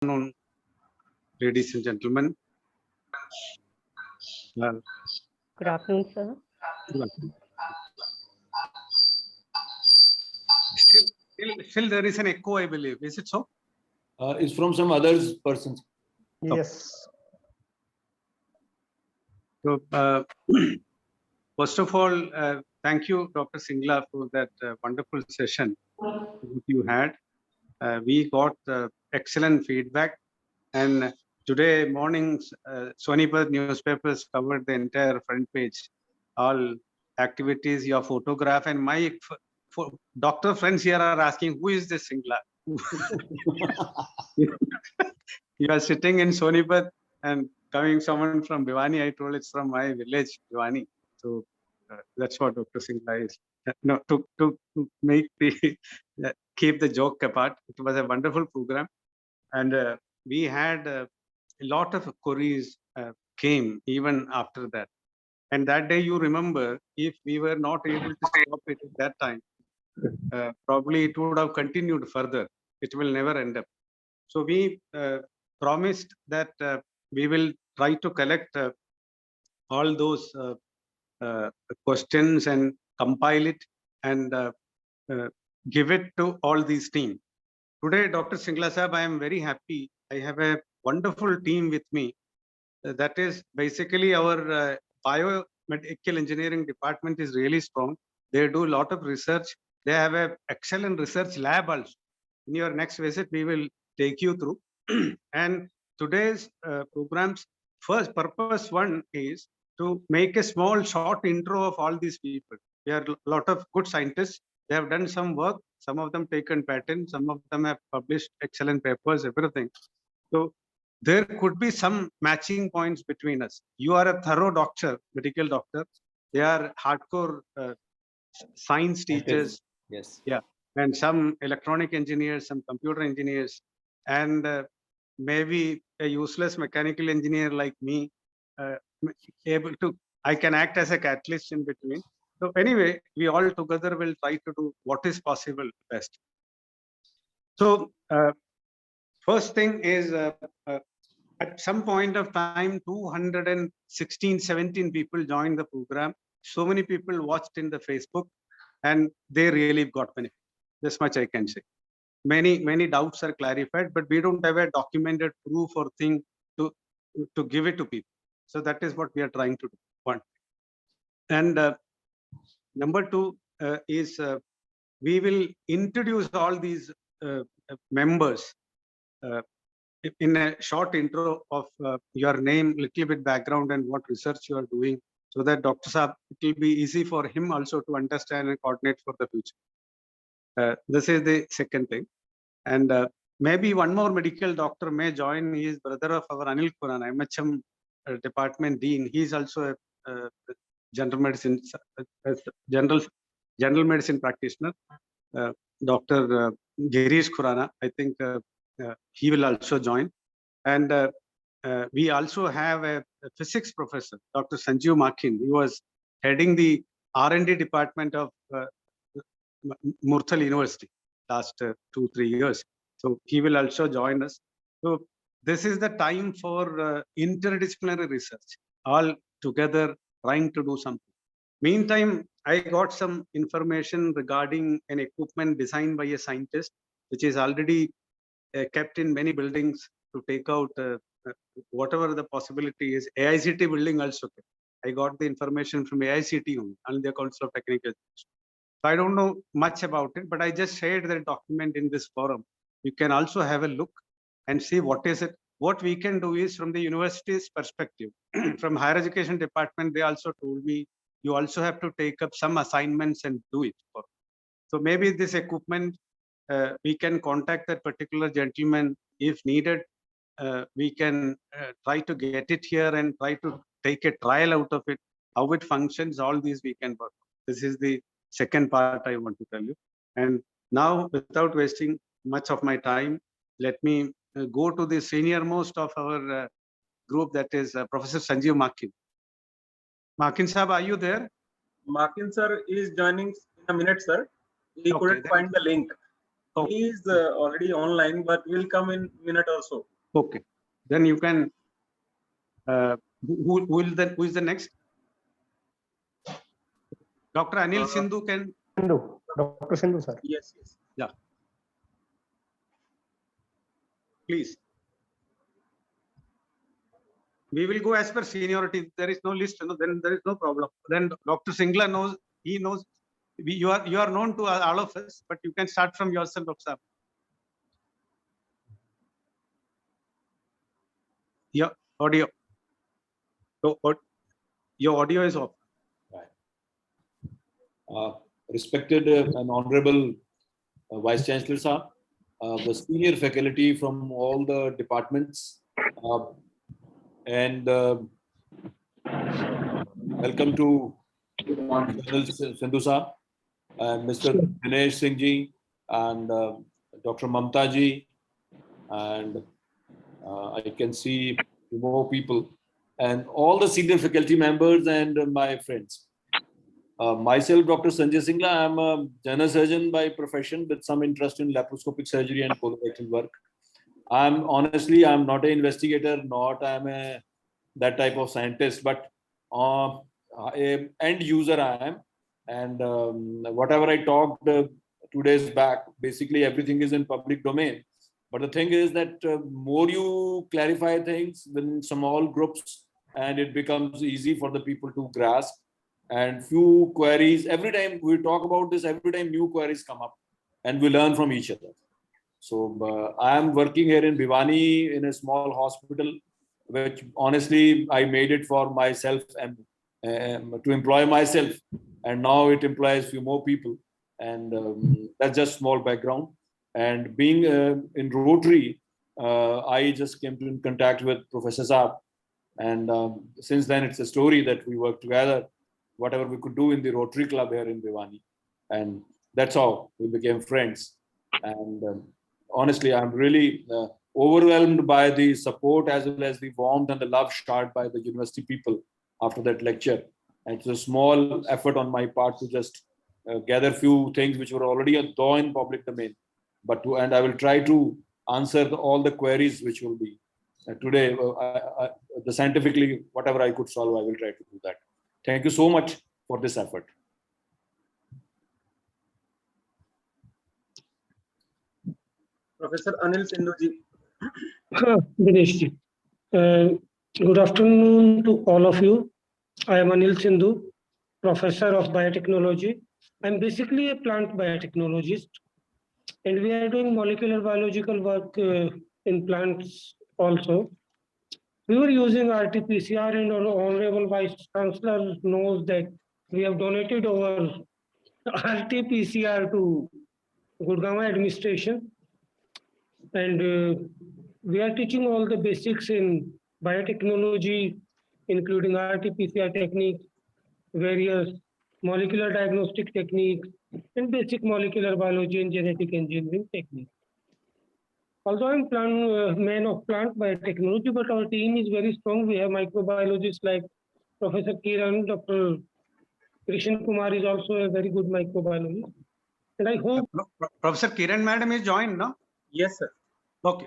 afternoon, ladies and gentlemen. Good afternoon, sir. Still there is an echo, I believe. Is it so? It's from some other persons. Yes. So, first of all, thank you, Dr. Singla, for that wonderful session that you had. We got excellent feedback, and today morning's Sonipat newspapers covered the entire front page, all activities, your photograph, and my doctor friends here are asking, who is this Singla? You are sitting in Sonipat and coming someone from Bhiwani. I told it's from my village, Bhiwani. So that's what Dr. Singla is. No, to make the keep the joke apart, it was a wonderful program, and we had a lot of queries came even after that. And that day, you remember, if we were not able to stop it at that time, probably it would have continued further. It will never end up. So we promised that we will try to collect all those questions and compile it and give it to all these teams. Today, Dr. Singla Sahab, I am very happy. I have a wonderful team with me. That is basically our biomedical engineering department is really strong. They do a lot of research. They have an excellent research lab also. In your next visit, we will take you through. And today's program's first purpose one is to make a small short intro of all these people. They are a lot of good scientists. They have done some work. Some of them taken patents. Some of them have published excellent papers, everything. So there could be some matching points between us. You are a thorough doctor, medical doctor. They are hardcore science teachers. Yes. Yeah. And some electronic engineers, some computer engineers, and maybe a useless mechanical engineer like me, I can act as a catalyst in between. So anyway, we all together will try to do what is possible best. So first thing is at some point of time, 216, 17 people joined the program. So many people watched in the Facebook, and they really got benefit. This much I can say. Many doubts are clarified, but we don't have a documented proof or thing to give it to people. So that is what we are trying to do. One. And number two is we will introduce all these members in a short intro of your name, little bit background, and what research you are doing, so that Dr. Saab, it will be easy for him also to understand and coordinate for the future. This is the second thing. And maybe one more medical doctor may join. He is brother of our Anil Khurana, MHM department dean. He is also a general medicine general medicine practitioner. Dr. Girish Khurana, I think he will also join. And we also have a physics professor, Dr. Sanjeev Makin. He was heading the R&D department of Murthal University last 2-3 years. So he will also join us. So this is the time for interdisciplinary research, all together trying to do something. Meantime, I got some information regarding an equipment designed by a scientist, which is already kept in many buildings to take out whatever the possibility is. AICT building also kept. I got the information from AICT only, and the Council of Technical Education. So I don't know much about it, but I just shared the document in this forum. You can also have a look and see what is it. What we can do is from the university's perspective, from higher education department, they also told me, you also have to take up some assignments and do it. So maybe this equipment, we can contact that particular gentleman if needed. We can try to get it here and try to take a trial out of it, how it functions, all these we can work. This is the second part I want to tell you. And now, without wasting much of my time, let me go to the senior most of our group, that is Professor Sanjeev Makin. Makin Sahab, are you there? Makin sir is joining in a minute, sir. He couldn't find the link. He is already online, but will come in minute or so. Okay, then you can, who is the next? Dr. Anil Sindhu can, Sindhu, Dr. Sindhu, sir. Yes, yes. please. We will go as per seniority. There is no list, then there is no problem. Then Dr. Singla knows, he knows, you are known to all of us, but you can start from yourself, Dr. Saab. Your audio. So, your audio is off. Respected and honorable Vice Chancellor sir, the senior faculty from all the departments, and welcome to Colonel Sindhu sir, and Mr. Dinesh Singh ji, and Dr. Mamta ji, and I can see more people, and all the senior faculty members and my friends. Myself, Dr. Sanjay Singla, I am a general surgeon by profession with some interest in laparoscopic surgery and colorectal work. I'm not an investigator, not I'm a that type of scientist, but a end user I am. And whatever I talked 2 days back, basically everything is in public domain. But the thing is that more you clarify things within small groups, and it becomes easy for the people to grasp. And few queries, every time we talk about this, every time new queries come up and we learn from each other. So I am working here in Bhiwani in a small hospital, which honestly I made it for myself and to employ myself, and now it employs few more people, and that's just small background. And being in Rotary, I just came in contact with Professor Saab, and since then it's a story that we work together, whatever we could do in the Rotary Club here in Bhiwani, and that's how we became friends. And honestly, I'm really overwhelmed by the support as well as the warmth and the love showered by the university people after that lecture. And it's a small effort on my part to just gather few things which were already though in public domain, and I will try to answer all the queries which will be today. The scientifically whatever I could solve, I will try to do that. Thank you so much for this effort. Professor Anil Sindhu ji. Dinesh ji. Good afternoon to all of you. I am Anil Sindhu, Professor of Biotechnology. I'm basically a plant biotechnologist, and we are doing molecular biological work in plants also. We were using RT-PCR, and our Honorable Vice Chancellor knows that we have donated our RT-PCR to Gurgaon administration, and we are teaching all the basics in biotechnology, including RT-PCR techniques, various molecular diagnostic techniques, and basic molecular biology and genetic engineering techniques. Although I'm man of plant biotechnology, but our team is very strong. We have microbiologists like Professor Kiran, Dr. Krishan Kumar is also a very good microbiologist. And I hope Professor Kiran Madam is joined, no? Yes, sir. Okay.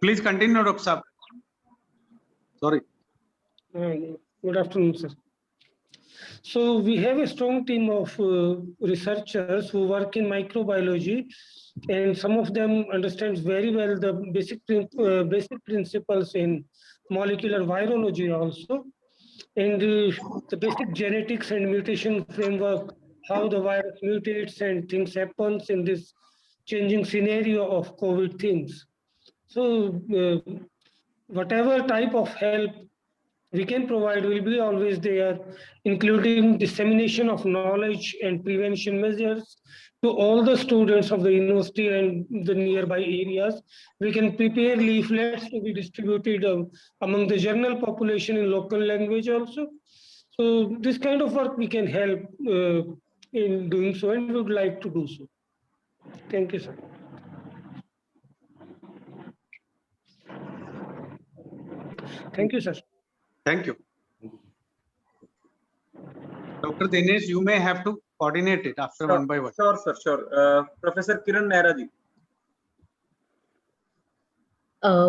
Please continue, Dr. Saab. Sorry. good afternoon, sir. So we have a strong team of researchers who work in microbiology, and some of them understand very well the basic principles in molecular virology also, and the basic genetics and mutation framework, how the virus mutates and things happens in this changing scenario of COVID things. So whatever type of help we can provide will be always there, including dissemination of knowledge and prevention measures to all the students of the university and the nearby areas. We can prepare leaflets to be distributed among the general population in local language also. So this kind of work we can help in doing so, and we would like to do so. Thank you, sir. Thank you, sir. Thank you. Dr. Dinesh, you may have to coordinate it after one by one. Sure, sir, sure. Professor Kiran Nehra ji.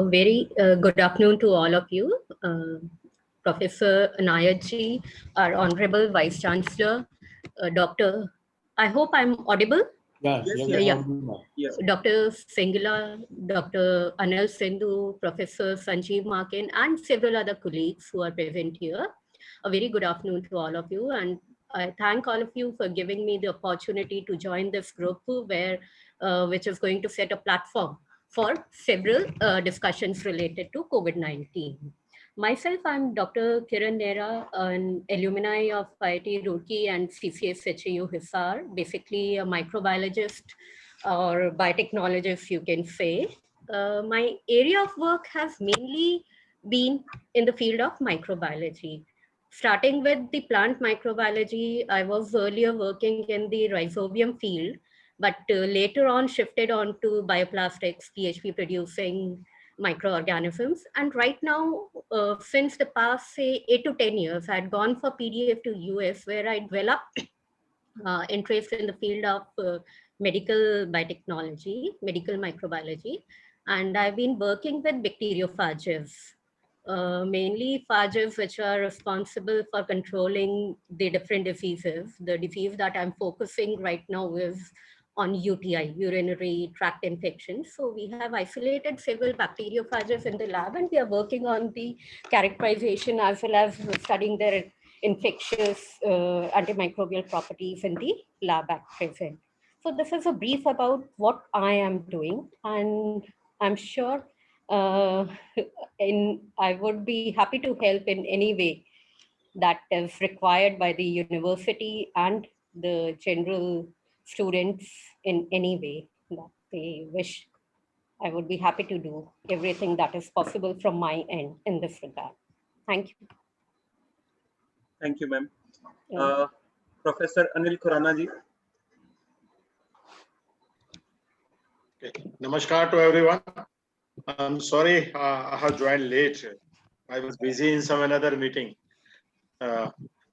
Very good afternoon to all of you. Professor Nayar ji, our Honorable Vice Chancellor, Dr. I hope I'm audible. Yeah, Yes, yeah, yes. yeah. Yes. Dr. Singla, Dr. Anil Sindhu, Professor Sanjeev Makin, and several other colleagues who are present here. A very good afternoon to all of you. And I thank all of you for giving me the opportunity to join this group which is going to set a platform for several discussions related to COVID-19. Myself, I'm Dr. Kiran Nehra, an alumni of IIT Roorkee and CCS HAU Hisar, basically a microbiologist or biotechnologist, you can say. My area of work has mainly been in the field of microbiology. Starting with the plant microbiology, I was earlier working in the rhizobium field, but later on shifted on to bioplastics, PHP producing microorganisms. And right now, since the past, say, 8 to 10 years, I had gone for PDF to US, where I developed interest in the field of medical biotechnology, medical microbiology. And I've been working with bacteriophages, mainly phages which are responsible for controlling the different diseases. The disease that I'm focusing right now is on UTI, urinary tract infections. So we have isolated several bacteriophages in the lab, and we are working on the characterization as well as studying their infectious antimicrobial properties in the lab at present. So this is a brief about what I am doing, and I'm sure I would be happy to help in any way that is required by the university and the general students in any way that they wish. I would be happy to do everything that is possible from my end in this regard. Thank you. Thank you, ma'am. Yeah. Professor Anil Khurana ji. Namaskar to everyone. I'm sorry I have joined late. I was busy in some another meeting.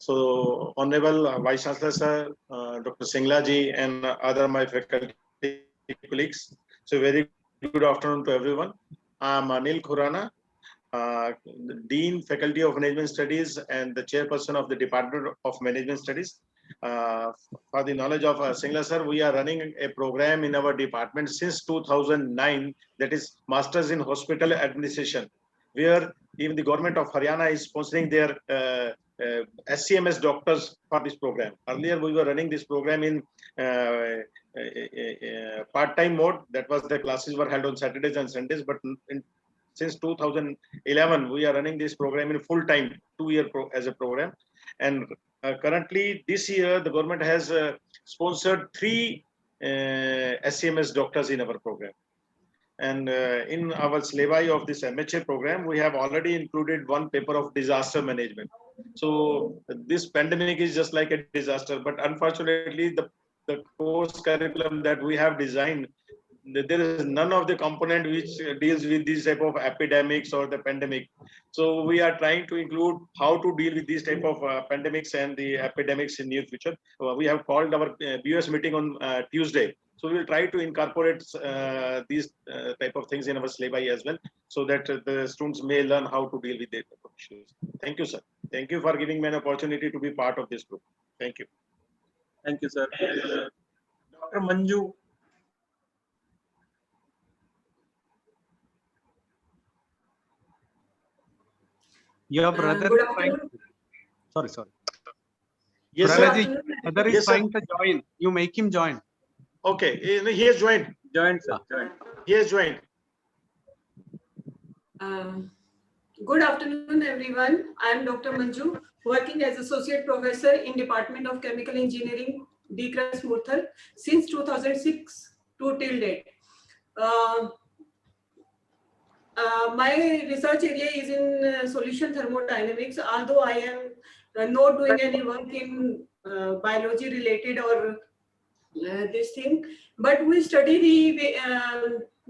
So, Honorable Vice Chancellor Sir, Dr. Singla ji, and other my faculty colleagues. So, very good afternoon to everyone. I'm Anil Khurana, Dean, Faculty of Management Studies, and the Chairperson of the Department of Management Studies. For the knowledge of Singla sir, we are running a program in our department since 2009, that is Masters in Hospital Administration, where even the government of Haryana is sponsoring their SCMS doctors for this program. Earlier, we were running this program in part-time mode. That was the classes were held on Saturdays and Sundays, but since 2011, we are running this program in full-time, 2-year as a program. And currently, this year, the government has sponsored 3 SCMS doctors in our program. And in our syllabi of this MHA program, we have already included 1 paper of disaster management. So this pandemic is just like a disaster, but unfortunately, the course curriculum that we have designed, there is none of the component which deals with this type of epidemics or the pandemic. So we are trying to include how to deal with these type of pandemics and the epidemics in near future. We have called our BOS meeting on Tuesday. So we will try to incorporate these type of things in our syllabi as well, so that the students may learn how to deal with their issues. Thank you, sir. Thank you for giving me an opportunity to be part of this group. Thank you. Thank you, sir. Dr. Manju. Your brother Good is trying. afternoon. Sorry. Yes, Good sir. afternoon. Brother is Yes, sir. trying to join. You make him join. Okay, he has joined. Joined, sir. Joined. He has joined. Good afternoon, everyone. I am Dr. Manju, working as Associate Professor in Department of Chemical Engineering, DCRAS Murthal, since 2006 to till date. My research area is in solution thermodynamics, although I am not doing any work in biology related or this thing, but we study the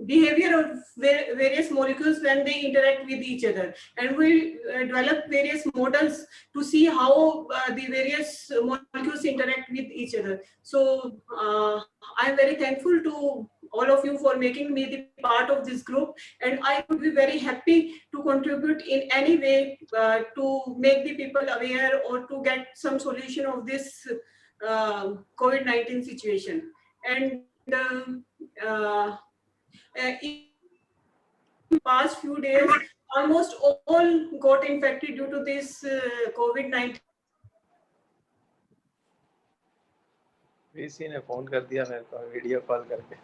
behavior of various molecules when they interact with each other, and we develop various models to see how the various molecules interact with each other. So I'm very thankful to all of you for making me the part of this group, and I would be very happy to contribute in any way to make the people aware or to get some solution of this COVID-19 situation. And in the past few days, almost all got infected due to this COVID-19. VC ने phone कर दिया मेरे को video call करके।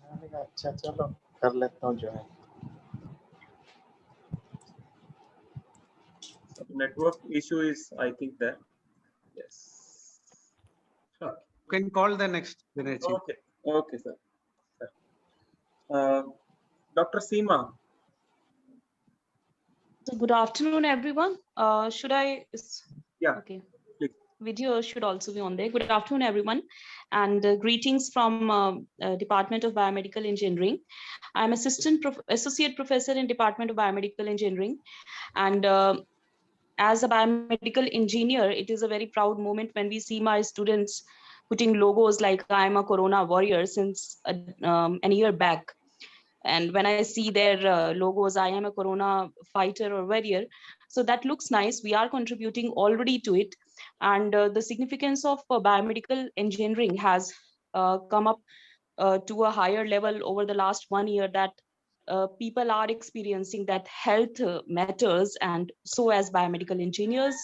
मैंने कहा अच्छा चलो कर लेता हूँ join. Network issue is, I think, that. Yes. You can call the next. Dinesh ji. Okay. Okay, sir. Dr. Seema. So good afternoon, everyone. Should I? Yeah. Okay. Please. Video should also be on there. Good afternoon, everyone, and greetings from Department of Biomedical Engineering. I'm associate professor in Department of Biomedical Engineering, and as a biomedical engineer, it is a very proud moment when we see my students putting logos like "I am a Corona warrior" since a year back. And when I see their logos, I am a Corona fighter or warrior. So that looks nice. We are contributing already to it. And the significance of biomedical engineering has come up to a higher level over the last 1 year, that people are experiencing that health matters. And so as biomedical engineers,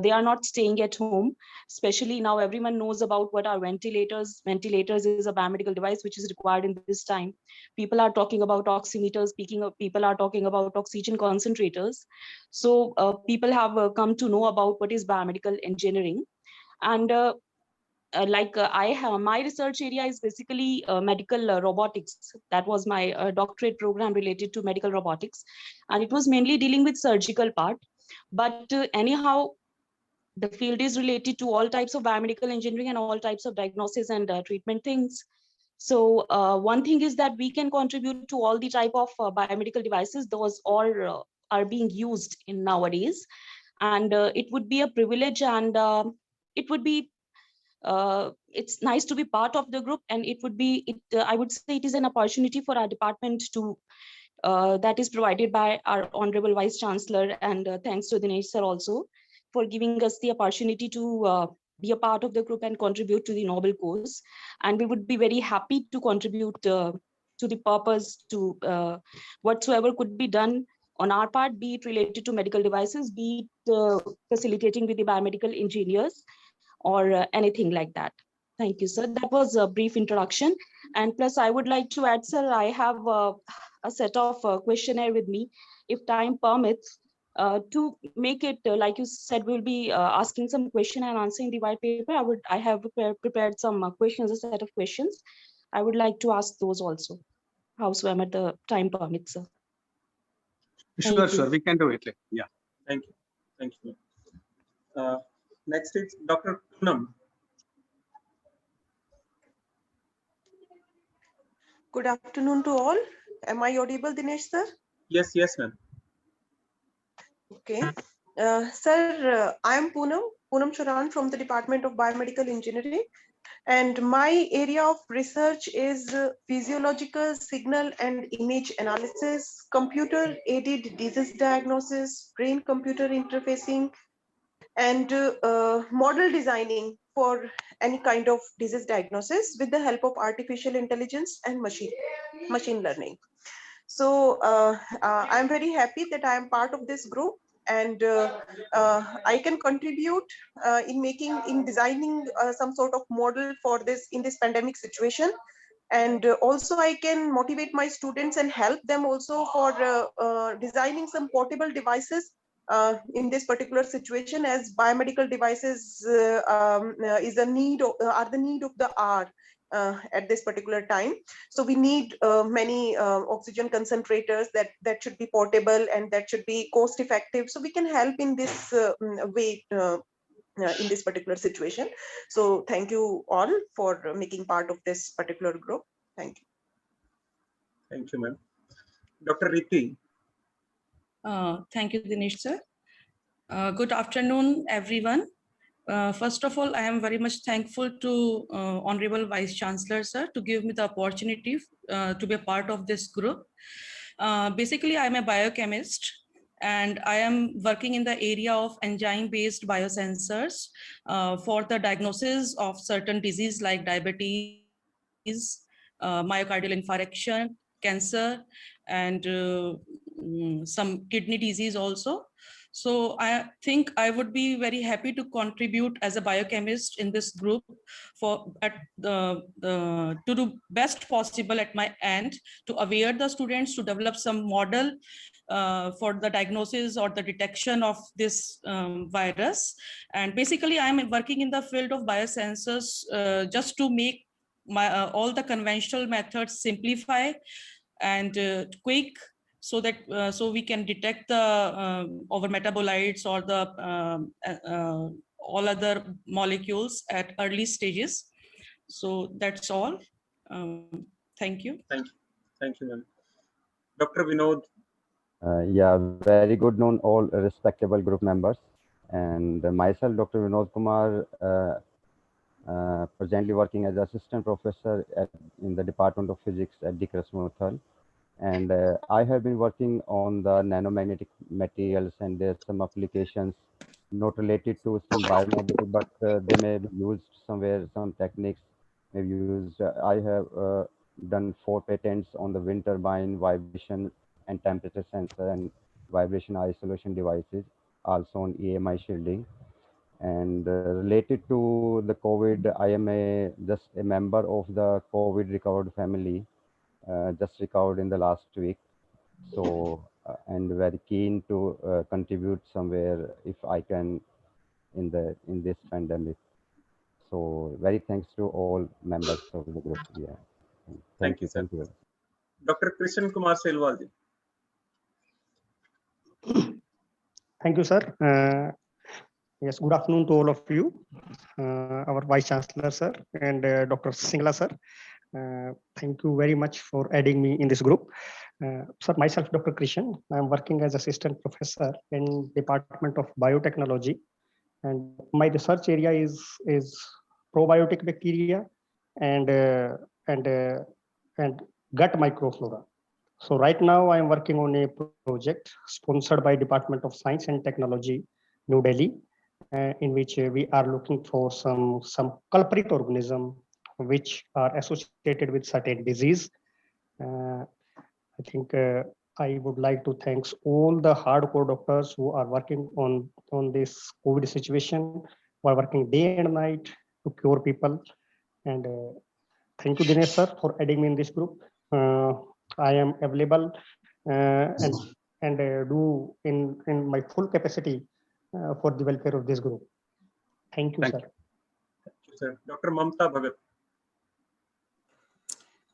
they are not staying at home. Especially now everyone knows about what are ventilators. Ventilators is a biomedical device which is required in this time. People are talking about oximeters, people are talking about oxygen concentrators. So people have come to know about what is biomedical engineering. And I have, my research area is basically medical robotics. That was my doctorate program related to medical robotics, and it was mainly dealing with surgical part. But anyhow, the field is related to all types of biomedical engineering and all types of diagnosis and treatment things. So one thing is that we can contribute to all the type of biomedical devices. Those all are being used in nowadays, and it would be a privilege, and it would be it's nice to be part of the group, and it would be I would say it is an opportunity for our department to that is provided by our Honorable Vice Chancellor, and thanks to Dinesh sir also for giving us the opportunity to be a part of the group and contribute to the noble cause. And we would be very happy to contribute to the purpose, to whatsoever could be done on our part, be it related to medical devices, be it facilitating with the biomedical engineers, or anything like that. Thank you, sir. That was a brief introduction. And plus, I would like to add, sir, I have a set of questionnaire with me, if time permits, to make it, like you said, we'll be asking some question and answering the white paper. I have prepared some questions, a set of questions. I would like to ask those also, howsoever the time permits, sir. Sure, sure. We can do it. Yeah. Thank you. Thank you. Next is Dr. Poonam. Good afternoon to all. Am I audible, Dinesh sir? Yes, yes, ma'am. Okay. Sir, I am Poonam Charan from the Department of Biomedical Engineering. And my area of research is physiological signal and image analysis, computer-aided disease diagnosis, brain-computer interfacing, and model designing for any kind of disease diagnosis with the help of artificial intelligence and machine learning. So I'm very happy that I am part of this group, and I can contribute in designing some sort of model for this in this pandemic situation. And also I can motivate my students and help them also for designing some portable devices in this particular situation, as biomedical devices are the need of the hour. at this particular time. So we need many oxygen concentrators that should be portable and that should be cost effective. So we can help in this way in this particular situation. So thank you all for making part of this particular group. Thank you. Thank you, ma'am. Dr. Ritti. Thank you, Dinesh sir. Good afternoon, everyone. First of all, I am very much thankful to Honorable Vice Chancellor sir to give me the opportunity to be a part of this group. Basically, I am a biochemist and I am working in the area of enzyme-based biosensors for the diagnosis of certain diseases like diabetes, myocardial infarction, cancer, and some kidney disease also. So I think I would be very happy to contribute as a biochemist in this group to do best possible at my end to aware the students to develop some model for the diagnosis or the detection of this virus. And basically I'm working in the field of biosensors just to make all the conventional methods simplify and quick, so that so we can detect the over metabolites or the all other molecules at early stages. So that's all. Thank you. Thank you, ma'am. Dr. Vinod. Yeah, very good noon, all respectable group members. And myself, Dr. Vinod Kumar, presently working as assistant professor in the Department of Physics at DCRAS Murthal. And I have been working on the nanomagnetic materials, and there's some applications not related to some biomedical, but they may be used somewhere, some techniques may be used. I have done 4 patents on the wind turbine, vibration and temperature sensor and vibration isolation devices, also on EMI shielding. And related to the COVID, I am just a member of the COVID recovered family. Just recovered in the last week, so and very keen to contribute somewhere if I can in this pandemic. So very thanks to all members of the group. Yeah, thank you. Thank you. Dr. Krishan Kumar Selwal. Thank you, sir. Yes, good afternoon to all of you, our Vice Chancellor, sir, and Dr. Singla, sir. Thank you very much for adding me in this group. Sir, myself, Dr. Krishan, I am working as assistant professor in Department of Biotechnology, and my research area is probiotic bacteria and gut microflora. So right now I am working on a project sponsored by Department of Science and Technology, New Delhi, in which we are looking for some culprit organism which are associated with certain disease. I think I would like to thank all the hardcore doctors who are working on this COVID situation, who are working day and night to cure people. And thank you, Dinesh sir, for adding me in this group. I am available and do in my full capacity for the welfare of this group. Thank you, sir. Thank you, sir. Dr. Mamta Bhagat.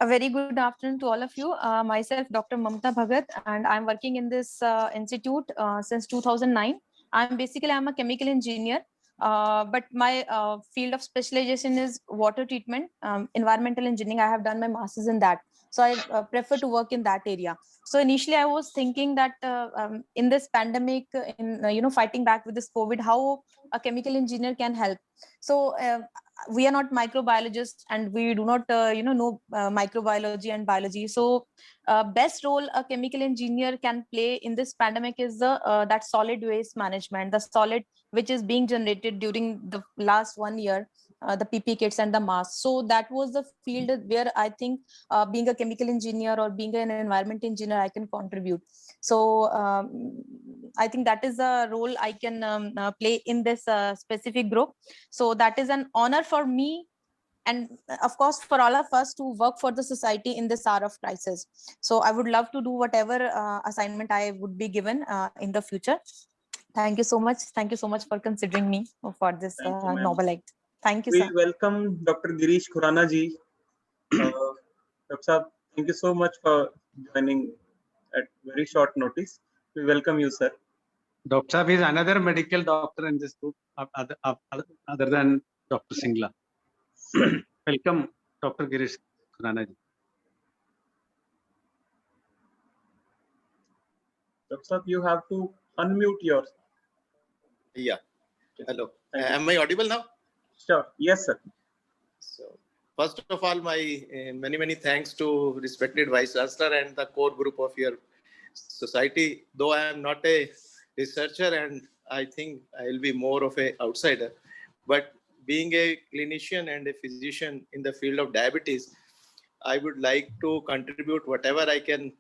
A very good afternoon to all of you. Myself, Dr. Mamta Bhagat, and I'm working in this institute since 2009. I'm a chemical engineer, but my field of specialization is water treatment, environmental engineering. I have done my master's in that. So I prefer to work in that area. So initially I was thinking that in this pandemic, in fighting back with this COVID, how a chemical engineer can help. So we are not microbiologists and we do not know microbiology and biology. So best role a chemical engineer can play in this pandemic is that solid waste management, the solid which is being generated during the last 1 year, the PP kits and the masks. So that was the field where I think being a chemical engineer or being an environment engineer, I can contribute. So I think that is the role I can play in this specific group. So that is an honor for me, and of course for all of us to work for the society in this hour of crisis. So I would love to do whatever assignment I would be given in the future. Thank you so much. Thank you so much for considering me for this noble act. Thank you, We sir. welcome Dr. Girish Khurana ji. Dr. Saab, thank you so much for joining at very short notice. We welcome you, sir. Dr. Saab is another medical doctor in this group other than Dr. Singla. Welcome, Dr. Girish Khurana ji. Dr. Saab, you have to unmute yours. Yeah. Hello. Am I audible now? Sure. Yes, sir. So, first of all, my many thanks to respected Vice Chancellor and the core group of your society. Though I am not a researcher and I think I will be more of an outsider, but being a clinician and a physician in the field of diabetes, I would like to contribute whatever I can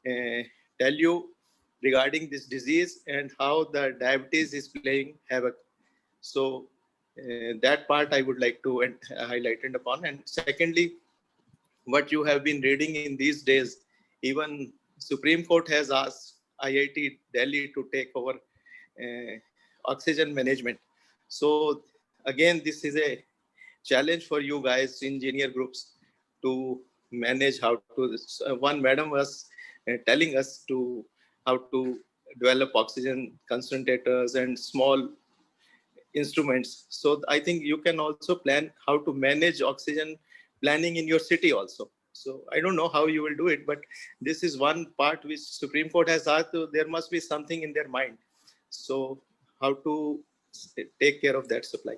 tell you regarding this disease and how the diabetes is playing havoc. So that part I would like to highlight upon. And secondly, what you have been reading in these days, even Supreme Court has asked IIT Delhi to take over oxygen management. So again, this is a challenge for you guys, engineer groups, to manage how to. One madam was telling us to how to develop oxygen concentrators and small instruments. So I think you can also plan how to manage oxygen planning in your city also. So I don't know how you will do it, but this is one part which Supreme Court has asked. There must be something in their mind. So how to take care of that supply.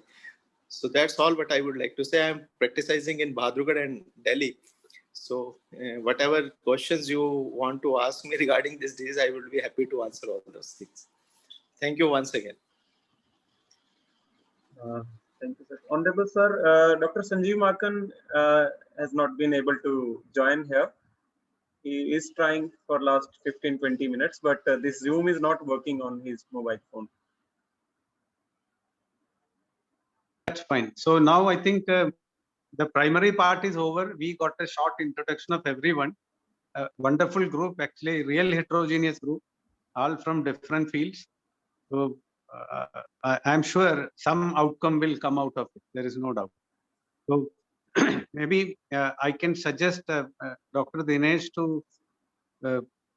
So that's all what I would like to say. I'm practicing in Bahadurgarh and Delhi. So whatever questions you want to ask me regarding this disease, I will be happy to answer all those things. Thank you once again. Thank you, sir. Honorable sir, Dr. Sanjeev Markan has not been able to join here. He is trying for last 15-20 minutes, but this Zoom is not working on his mobile phone. That's fine. So now I think the primary part is over. We got a short introduction of everyone. A wonderful group, actually, real heterogeneous group, all from different fields. So I'm sure some outcome will come out of it. There is no doubt. So maybe I can suggest Dr. Dinesh to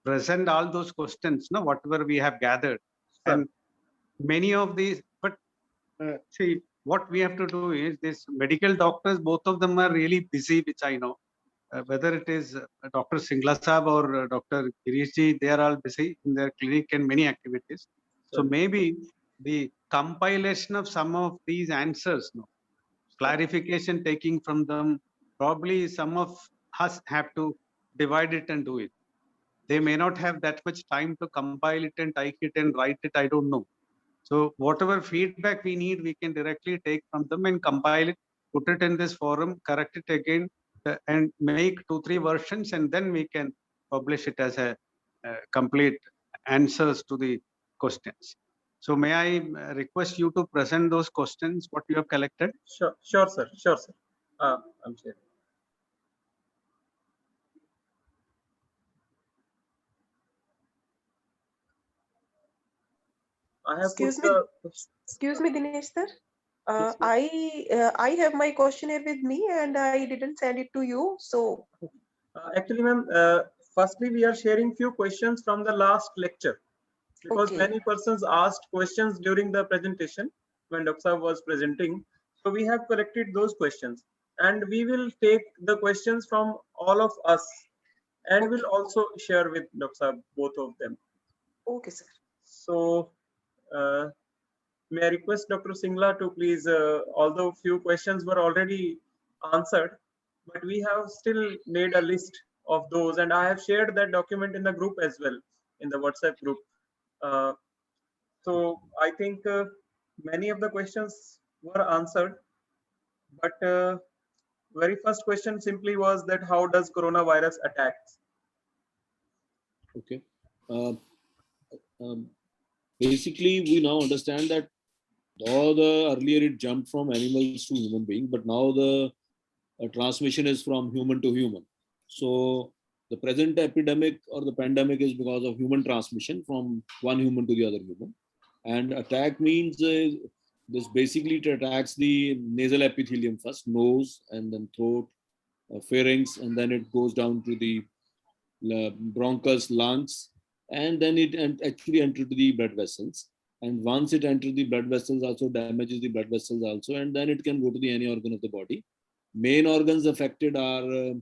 present all those questions, no, whatever we have gathered. And many of these, but see, what we have to do is this medical doctors, both of them are really busy, which I know. Whether it is Dr. Singla Saab or Dr. Girish ji, they are all busy in their clinic and many activities. So maybe the compilation of some of these answers, no, clarification taking from them, probably some of us have to divide it and do it. They may not have that much time to compile it and type it and write it, I don't know. So whatever feedback we need, we can directly take from them and compile it, put it in this forum, correct it again, and make 2-3 versions, and then we can publish it as a complete answers to the questions. So may I request you to present those questions, what you have collected? Sure, sir. Sure, sir. I'm sure. I have Excuse me, Dinesh sir. I have my questionnaire with me and I didn't send it to you. So actually, ma'am, firstly, we are sharing few questions from the last lecture because many persons asked questions during the presentation when Dr. Saab was presenting. So we have collected those questions and we will take the questions from all of us and will also share with Dr. Saab, both of them. Okay, sir. So may I request Dr. Singla to please, although few questions were already answered, but we have still made a list of those and I have shared that document in the group as well, in the WhatsApp group. So I think many of the questions were answered, but very first question simply was that how does coronavirus attack? Okay. Basically, we now understand that earlier it jumped from animals to human being, but now the transmission is from human to human. So the present epidemic or the pandemic is because of human transmission from one human to the other human. And attack means this basically it attacks the nasal epithelium first, nose, and then throat, pharynx, and then it goes down to the bronchus, lungs, and then it actually enters the blood vessels. And once it enters the blood vessels, also damages the blood vessels also, and then it can go to the any organ of the body. Main organs affected are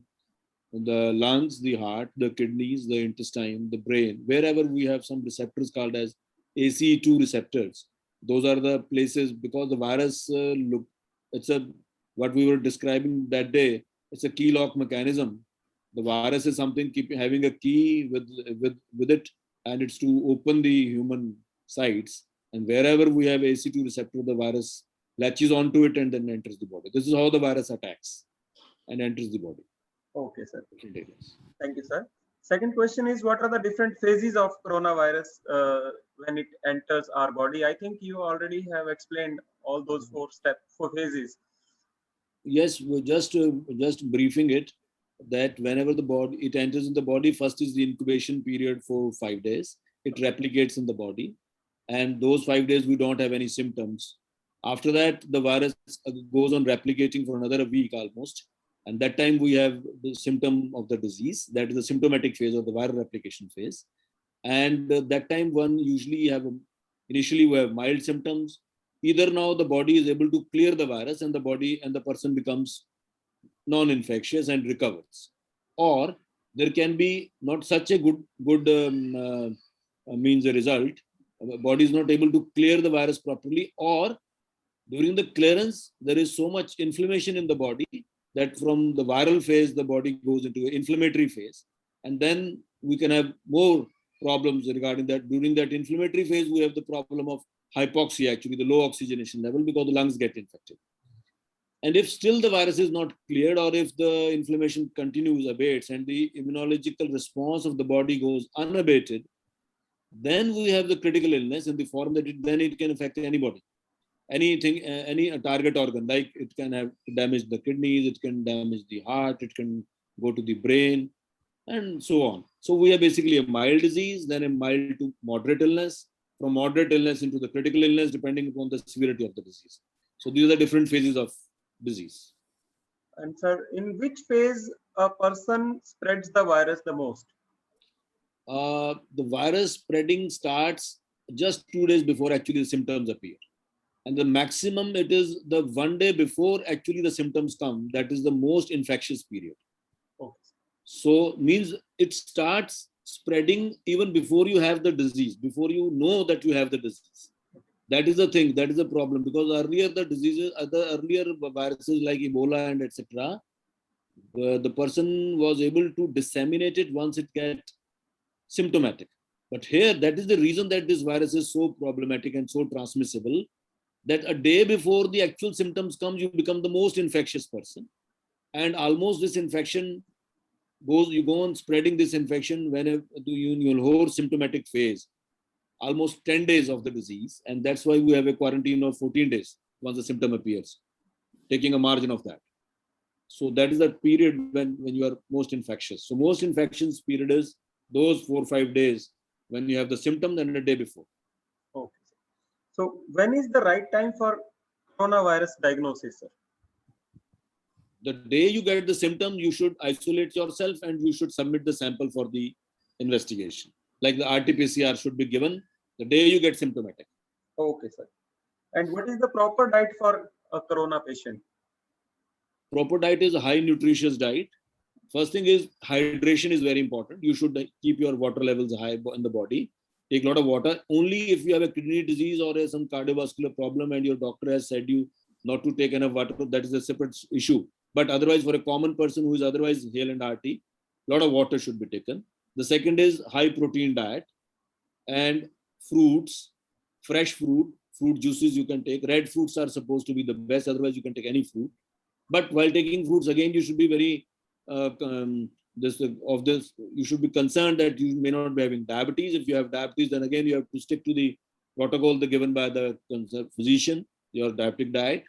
the lungs, the heart, the kidneys, the intestine, the brain. Wherever we have some receptors called as ACE2 receptors, those are the places, because the virus it's a what we were describing that day. It's a key lock mechanism. The virus is something having a key with it, and it's to open the human sites. And wherever we have ACE2 receptor, the virus latches onto it and then enters the body. This is how the virus attacks and enters the body. Okay, sir. Thank you, sir. Second question is, what are the different phases of coronavirus when it enters our body? I think you already have explained all those four phases. Yes, we're just briefing it, that whenever it enters in the body, first is the incubation period for 5 days. It replicates in the body, and those 5 days we don't have any symptoms. After that, the virus goes on replicating for another week almost, and that time we have the symptom of the disease. That is the symptomatic phase or the viral replication phase. And that time one usually initially we have mild symptoms. Either now the body is able to clear the virus and the person becomes non-infectious and recovers, or there can be not such a good means a result. The body is not able to clear the virus properly, or during the clearance there is so much inflammation in the body that from the viral phase the body goes into an inflammatory phase, and then we can have more problems regarding that. During that inflammatory phase we have the problem of hypoxia, actually the low oxygenation level, because the lungs get infected. And if still the virus is not cleared, or if the inflammation continues, abates, and the immunological response of the body goes unabated, then we have the critical illness in the form that it can affect anybody, anything, any target organ. Like it can have damage the kidneys, it can damage the heart, it can go to the brain, and so on. So we have basically a mild disease, then a mild to moderate illness, from moderate illness into the critical illness, depending upon the severity of the disease. So these are the different phases of disease. And sir, in which phase a person spreads the virus the most? The virus spreading starts just 2 days before actually the symptoms appear. And the maximum, it is the 1 day before actually the symptoms come. That is the most infectious period. Okay. So means it starts spreading even before you have the disease, before you know that you have the disease. That is the thing, that is the problem, because earlier the diseases, earlier viruses like Ebola and etc., the person was able to disseminate it once it gets symptomatic. But here, that is the reason that this virus is so problematic and so transmissible, that a day before the actual symptoms come, you become the most infectious person. And almost this infection you go on spreading this infection whenever your whole symptomatic phase, almost 10 days of the disease. And that's why we have a quarantine of 14 days once the symptom appears, taking a margin of that. So that is the period when you are most infectious. So most infections period is those 4 or 5 days when you have the symptom and the day before. Okay. So when is the right time for coronavirus diagnosis, sir? The day you get the symptom, you should isolate yourself and you should submit the sample for the investigation. Like the RT-PCR should be given the day you get symptomatic. Okay, sir. And what is the proper diet for a corona patient? Proper diet is a high nutritious diet. First thing is hydration is very important. You should keep your water levels high in the body. Take a lot of water. Only if you have a kidney disease or some cardiovascular problem and your doctor has said you not to take enough water, that is a separate issue. But otherwise, for a common person who is otherwise hale and hearty, a lot of water should be taken. The second is high protein diet and fruits, fresh fruit juices you can take. Red fruits are supposed to be the best, otherwise you can take any fruit. But while taking fruits, again, you should be very, you should be concerned that you may not be having diabetes. If you have diabetes, then again, you have to stick to the protocol given by the physician, your diabetic diet.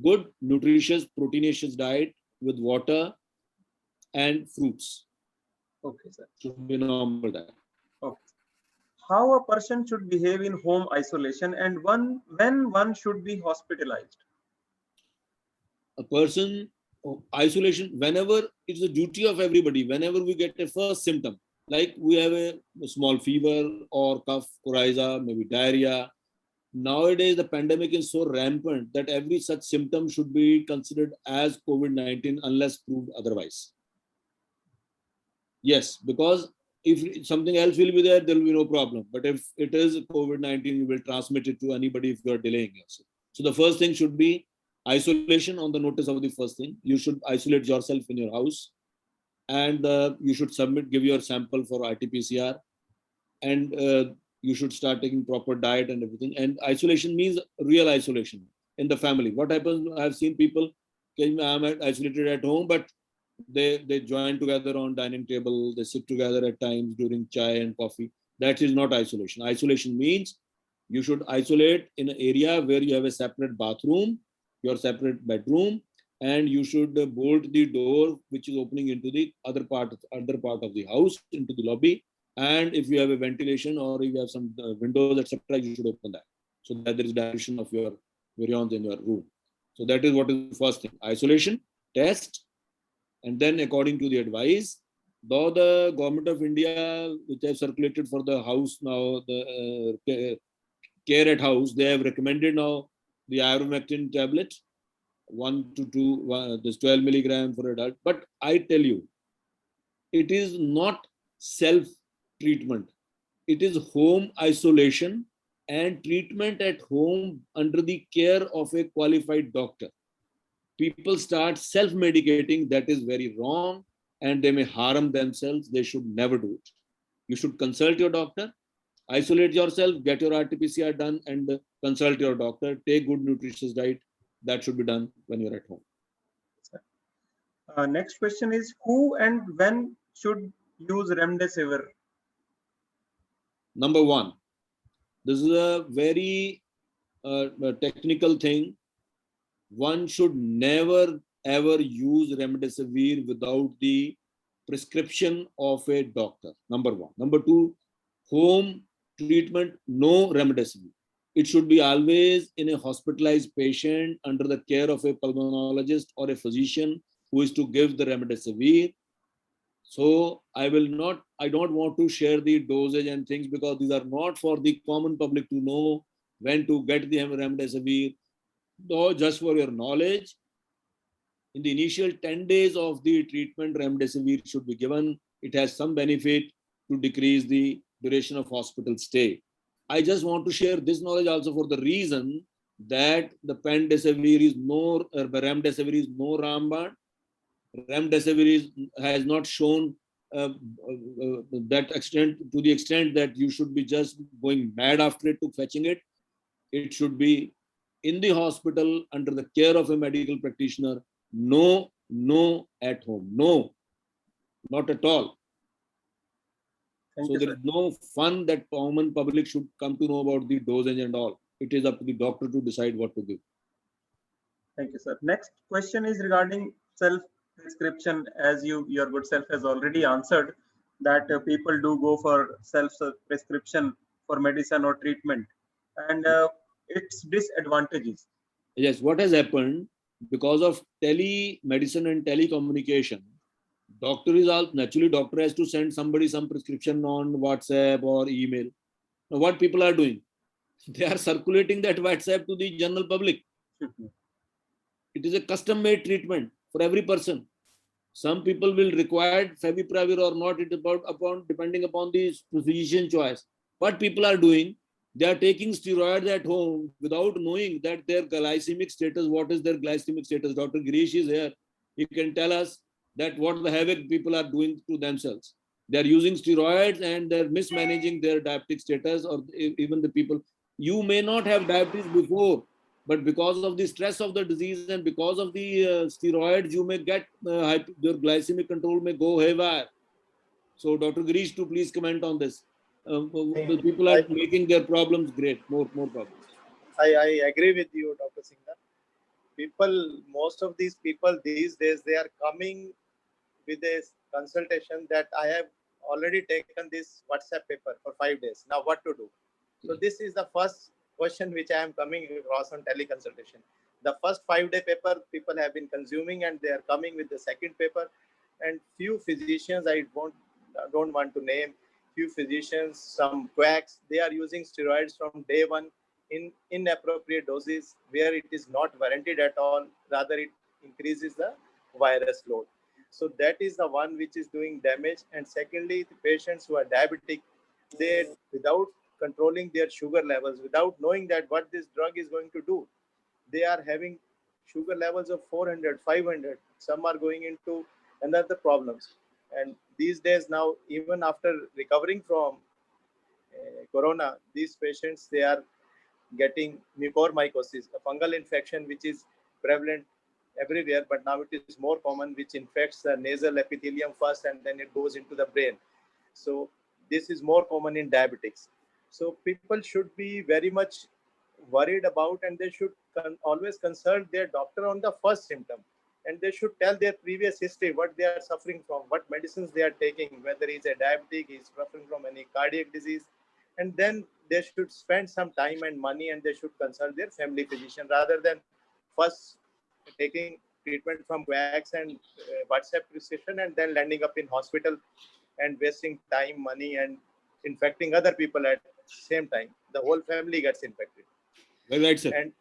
Good, nutritious, proteinaceous diet with water and fruits. Okay, sir. Should be normal diet. Okay. How a person should behave in home isolation and when one should be hospitalized? A person isolation, whenever it's the duty of everybody, whenever we get a first symptom, like we have a small fever or cough, coryza, maybe diarrhea. Nowadays, the pandemic is so rampant that every such symptom should be considered as COVID-19 unless proved otherwise. Yes, because if something else will be there, there will be no problem. But if it is COVID-19, you will transmit it to anybody if you are delaying yourself. So the first thing should be isolation on the notice of the first thing. You should isolate yourself in your house, and you should give your sample for RT-PCR, and you should start taking proper diet and everything. And isolation means real isolation in the family. What happens, I've seen people, I'm isolated at home, but they join together on dining table, they sit together at times during chai and coffee. That is not isolation. Isolation means you should isolate in an area where you have a separate bathroom, your separate bedroom, and you should bolt the door which is opening into the other part of the house, into the lobby. And if you have a ventilation or if you have some windows, etc., you should open that so that there is dilution of your virions in your room. So that is what is the first thing: isolation, test, and then according to the advice, though the government of India, which has circulated for the house now, the care at house, they have recommended now the ivermectin tablet, 1 to 2, this 12 milligram for adult. But I tell you, it is not self-treatment. It is home isolation and treatment at home under the care of a qualified doctor. People start self-medicating. That is very wrong, and they may harm themselves. They should never do it. You should consult your doctor, isolate yourself, get your RT-PCR done, and consult your doctor. Take good nutritious diet. That should be done when you're at home. Next question is, who and when should use remdesivir? Number one, this is a very technical thing. One should never ever use remdesivir without the prescription of a doctor. Number one. Number two, home treatment, no remdesivir. It should be always in a hospitalized patient under the care of a pulmonologist or a physician who is to give the remdesivir. So I don't want to share the dosage and things because these are not for the common public to know when to get the remdesivir. Though, just for your knowledge, in the initial 10 days of the treatment, remdesivir should be given. It has some benefit to decrease the duration of hospital stay. I just want to share this knowledge also for the reason that the remdesivir is no Ramband. Remdesivir has not shown that extent, to the extent that you should be just going mad after it to fetching it. It should be in the hospital under the care of a medical practitioner. No at home. No, not at all. So there is no fun that common public should come to know about the dosage and all. It is up to the doctor to decide what to give. Thank you, sir. Next question is regarding self-prescription. As your good self has already answered that people do go for self-prescription for medicine or treatment, and its disadvantages. Yes, what has happened because of telemedicine and telecommunication, doctor has to send somebody some prescription on WhatsApp or email. Now what people are doing? They are circulating that WhatsApp to the general public. It is a custom-made treatment for every person. Some people will require favipiravir or not, it is depending upon the physician choice. What people are doing, they are taking steroids at home without knowing that their glycemic status, what is their glycemic status. Dr. Girish is here. He can tell us that what the havoc people are doing to themselves. They are using steroids and they're mismanaging their diabetic status, or even the people. You may not have diabetes before, but because of the stress of the disease and because of the steroids, you may get your glycemic control may go haywire. So Dr. Girish, to please comment on this. The people are making their problems great, more problems. I agree with you, Dr. Singh. Most of these people these days, they are coming with a consultation that I have already taken this WhatsApp paper for 5 days. Now what to do? So this is the first question which I am coming across on teleconsultation. The first 5-day paper people have been consuming, and they are coming with the second paper. And few physicians, I don't want to name, few physicians, some quacks, they are using steroids from day one in inappropriate doses where it is not warranted at all. Rather, it increases the virus load. So that is the one which is doing damage. And secondly, the patients who are diabetic, they, without controlling their sugar levels, without knowing that what this drug is going to do, they are having sugar levels of 400, 500. Some are going into another problems. And these days now, even after recovering from corona, these patients, they are getting mucormycosis, a fungal infection which is prevalent everywhere, but now it is more common, which infects the nasal epithelium first and then it goes into the brain. So this is more common in diabetics. So people should be very much worried about, and they should always consult their doctor on the first symptom, and they should tell their previous history, what they are suffering from, what medicines they are taking, whether he's a diabetic, he's suffering from any cardiac disease, and then they should spend some time and money, and they should consult their family physician rather than first taking treatment from quacks and WhatsApp prescription and then landing up in hospital and wasting time, money, and infecting other people at the same time. The whole family gets infected. Very right, sir.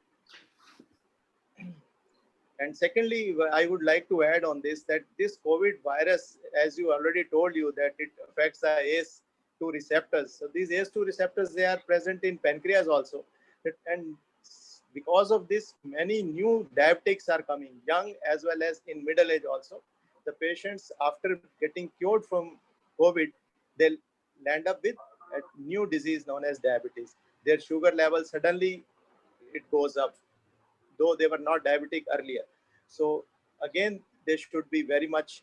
And secondly, I would like to add on this, that this COVID virus, as you already told you, that it affects the ACE2 receptors. So these ACE2 receptors, they are present in pancreas also. And because of this, many new diabetics are coming, young as well as in middle age also. The patients, after getting cured from COVID, they'll land up with a new disease known as diabetes. Their sugar level suddenly, it goes up, though they were not diabetic earlier. So again, they should be very much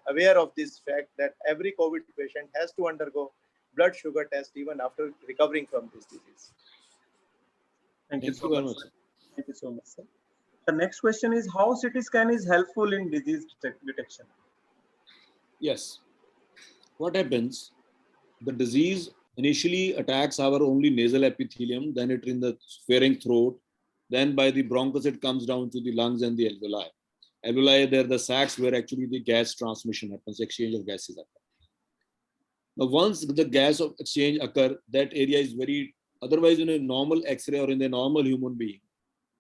aware of this fact that every COVID patient has to undergo blood sugar test even after recovering from this disease. Thank you so much. Thank you so much, sir. The next question is, how CT scan is helpful in disease detection? Yes. What happens? The disease initially attacks our only nasal epithelium, then it in the pharynx, throat, then by the bronchus it comes down to the lungs and the alveoli. Alveoli, they're the sacs where actually the gas transmission happens, exchange of gases occur. Now, once the gas of exchange occur, that area is very, otherwise in a normal X-ray or in a normal human being,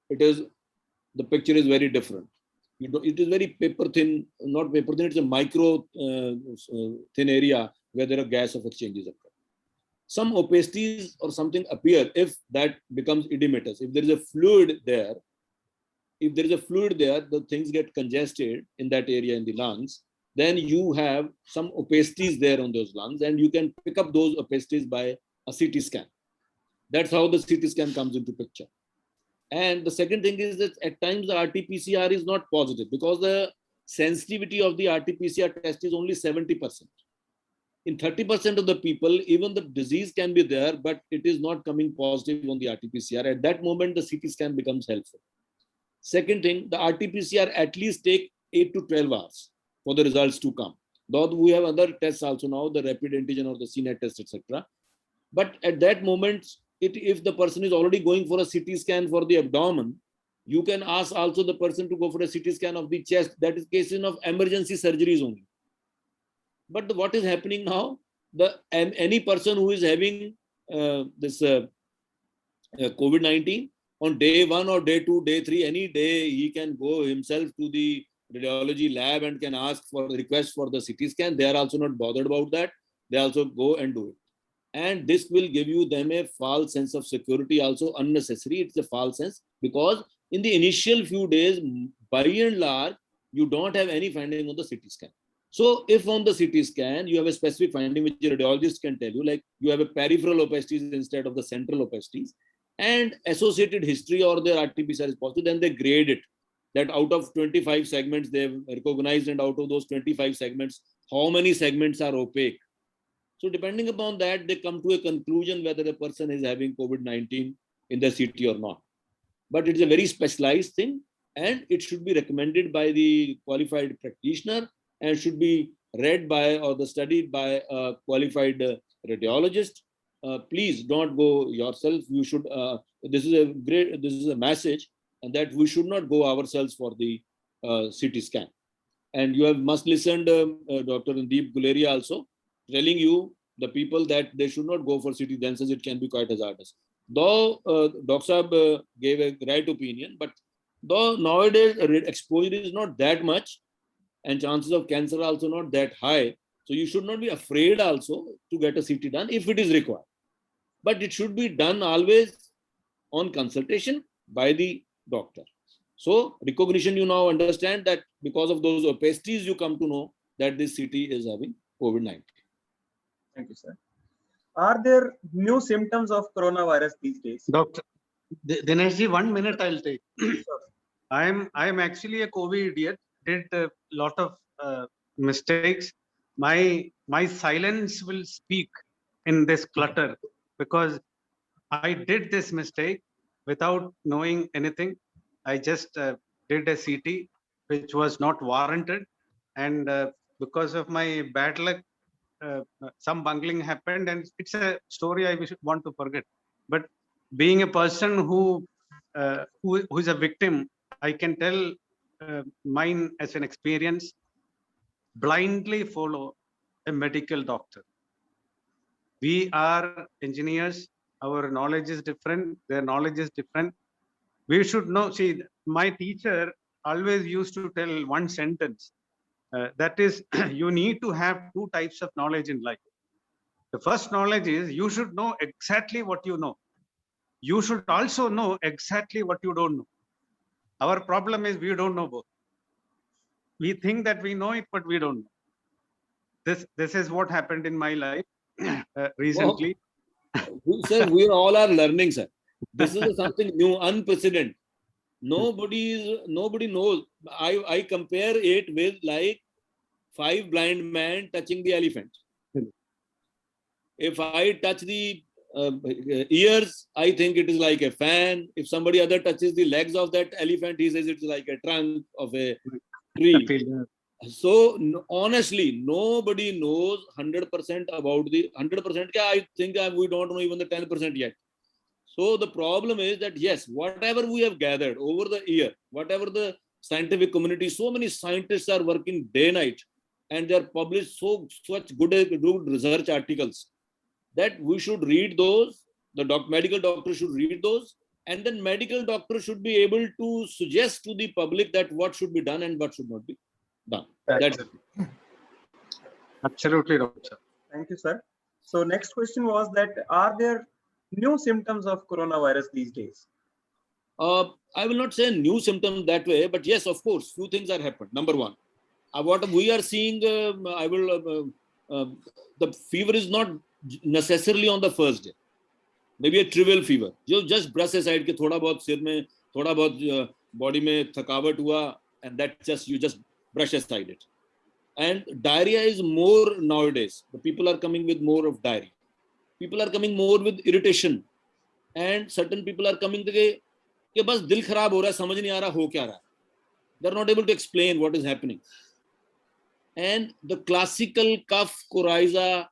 the picture is very different. It is very paper thin, not paper thin, it's a micro thin area where there are gas of exchanges occur. Some opacities or something appear if that becomes edematous. If there is a fluid there, the things get congested in that area in the lungs, then you have some opacities there on those lungs, and you can pick up those opacities by a CT scan. That's how the CT scan comes into picture. And the second thing is that at times the RT-PCR is not positive because the sensitivity of the RT-PCR test is only 70%. In 30% of the people, even the disease can be there, but it is not coming positive on the RT-PCR. At that moment, the CT scan becomes helpful. Second thing, the RT-PCR at least take 8 to 12 hours for the results to come. Though we have other tests also now, the rapid antigen or the CNET test, etc. But at that moment, if the person is already going for a CT scan for the abdomen, you can ask also the person to go for a CT scan of the chest. That is cases of emergency surgeries only. But what is happening now, any person who is having this COVID-19, on day 1 or day 2, day 3, any day, he can go himself to the radiology lab and can ask for the request for the CT scan. They are also not bothered about that. They also go and do it. And this will give you them a false sense of security, also unnecessary. It's a false sense because in the initial few days, by and large, you don't have any finding on the CT scan. So if on the CT scan, you have a specific finding which a radiologist can tell you, like you have a peripheral opacities instead of the central opacities, and associated history or their RT-PCR is positive, then they grade it. That out of 25 segments they've recognized, and out of those 25 segments, how many segments are opaque. So depending upon that, they come to a conclusion whether the person is having COVID-19 in the CT or not. But it's a very specialized thing, and it should be recommended by the qualified practitioner and should be read by or studied by a qualified radiologist. please don't go yourself. You should, this is a message, and that we should not go ourselves for the CT scan. And you have must listened Dr. Deep Guleria also telling you, the people, that they should not go for CT, then says it can be quite hazardous. Though Dr. Saab gave a right opinion, but though nowadays exposure is not that much and chances of cancer are also not that high, so you should not be afraid also to get a CT done if it is required. But it should be done always on consultation by the doctor. So recognition, you now understand that because of those opacities, you come to know that this CT is having COVID-19. Thank you, sir. Are there new symptoms of coronavirus these days? Doctor Dineshji, 1 minute I'll take. I am actually a COVID idiot. Did a lot of mistakes. My silence will speak in this clutter, because I did this mistake without knowing anything. I just did a CT which was not warranted, and because of my bad luck, some bungling happened, and it's a story I want to forget. But being a person who is a victim, I can tell mine as an experience. Blindly follow a medical doctor. We are engineers. Our knowledge is different. Their knowledge is different. We should know. See, my teacher always used to tell one sentence. That is, you need to have two types of knowledge in life. The first knowledge is you should know exactly what you know. You should also know exactly what you don't know. Our problem is we don't know both. We think that we know it, but we don't know. This is what happened in my life recently. Sir, we all are learning, sir. This is something new, unprecedented. Nobody knows. I compare it with like 5 blind men touching the elephant. If I touch the ears, I think it is like a fan. If somebody other touches the legs of that elephant, he says it's like a trunk of a tree. So honestly, nobody knows 100% about the 100%. I think we don't know even the 10% yet. So the problem is that yes, whatever we have gathered over the year, whatever the scientific community, so many scientists are working day and night, and they are published such good research articles that we should read those. The medical doctor should read those, and then medical doctor should be able to suggest to the public that what should be done and what should not be done. Absolutely, Doctor. Thank you, sir. So next question was that, are there new symptoms of coronavirus these days? I will not say new symptoms that way, but yes, of course, few things are happened. Number one, what we are seeing, the fever is not necessarily on the first day. Maybe a trivial fever. You just brush aside के थोड़ा बहुत सिर में, थोड़ा बहुत body में थकावट हुआ, and that you just brush aside it. And diarrhea is more nowadays. The people are coming with more of diarrhea. People are coming more with irritation, and certain people are coming कि बस दिल खराब हो रहा है, समझ नहीं आ रहा हो क्या रहा है. They're not able to explain what is happening. And the classical cough, coryza,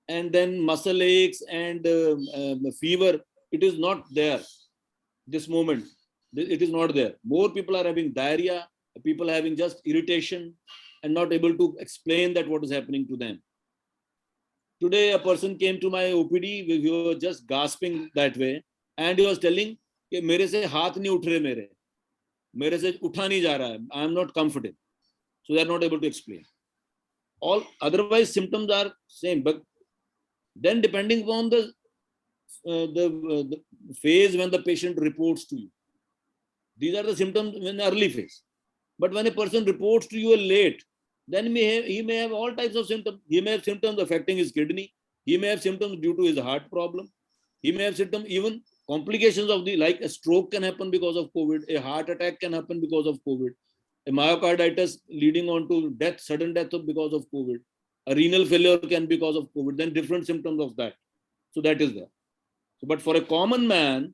and then muscle aches and fever, it is not there this moment. It is not there. More people are having diarrhea, people are having just irritation and not able to explain that what is happening to them. Today, a person came to my OPD, we were just gasping that way, and he was telling, मेरे से हाथ नहीं उठ रहे, मेरे से उठा नहीं जा रहा है, I am not comfortable. So they are not able to explain. All otherwise symptoms are same, but then depending on the phase when the patient reports to you, these are the symptoms in the early phase. But when a person reports to you late, then he may have all types of symptoms. He may have symptoms affecting his kidney. He may have symptoms due to his heart problem. He may have symptoms, even complications of like a stroke can happen because of COVID. A heart attack can happen because of COVID. A myocarditis leading on to death, sudden death because of COVID. A renal failure can be because of COVID. Then different symptoms of that. So that is there. So, but for a common man,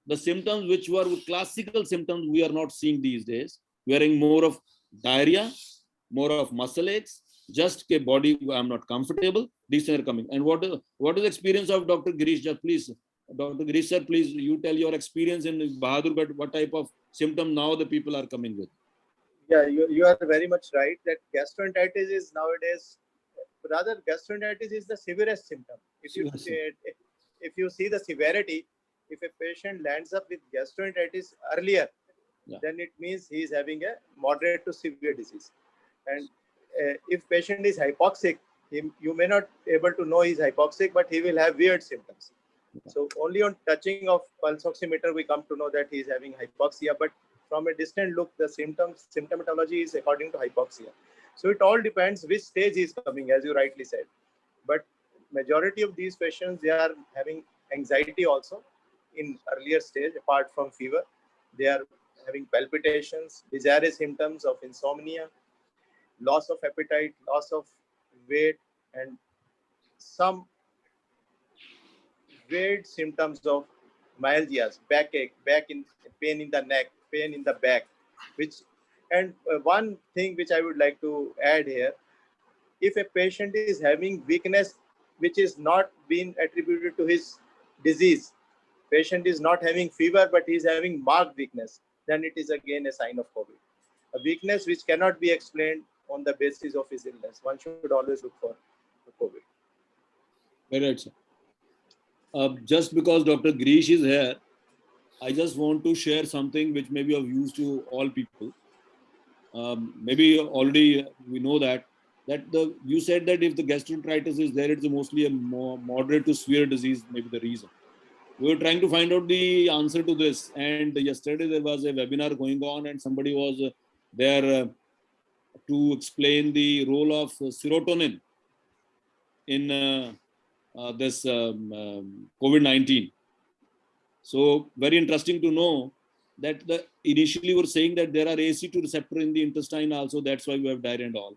the symptoms which were classical symptoms we are not seeing these days. We are having more of diarrhea, more of muscle aches, just a body, I'm not comfortable, these things are coming. And what is the experience of Dr. Girish? Just please, Dr. Girish sir, please, you tell your experience in Bahadurgarh, what type of symptom now the people are coming with. Yeah, you are very much right that gastroenteritis is nowadays, rather gastroenteritis is the severest symptom. If you see the severity, if a patient lands up with gastroenteritis earlier, then it means he is having a moderate to severe disease. And if patient is hypoxic, you may not be able to know he's hypoxic, but he will have weird symptoms. So only on touching of pulse oximeter, we come to know that he is having hypoxia, but from a distant look, the symptomatology is according to hypoxia. So it all depends which stage he is coming, as you rightly said. But majority of these patients, they are having anxiety also in earlier stage, apart from fever. They are having palpitations, dysphagia symptoms of insomnia, loss of appetite, loss of weight, and some weird symptoms of myalgias, backache, pain in the neck, pain in the back, and one thing which I would like to add here, if a patient is having weakness which is not being attributed to his disease, patient is not having fever, but he is having marked weakness, then it is again a sign of COVID. A weakness which cannot be explained on the basis of his illness. One should always look for COVID. Very right, sir. Just because Dr. Girish is here, I just want to share something which may be of use to all people. Maybe already we know that you said that if the gastroenteritis is there, it's mostly a more moderate to severe disease, maybe the reason. We were trying to find out the answer to this, and yesterday there was a webinar going on, and somebody was there to explain the role of serotonin in this COVID-19. So very interesting to know that initially were saying that there are ACE2 receptor in the intestine also, that's why we have diarrhea and all.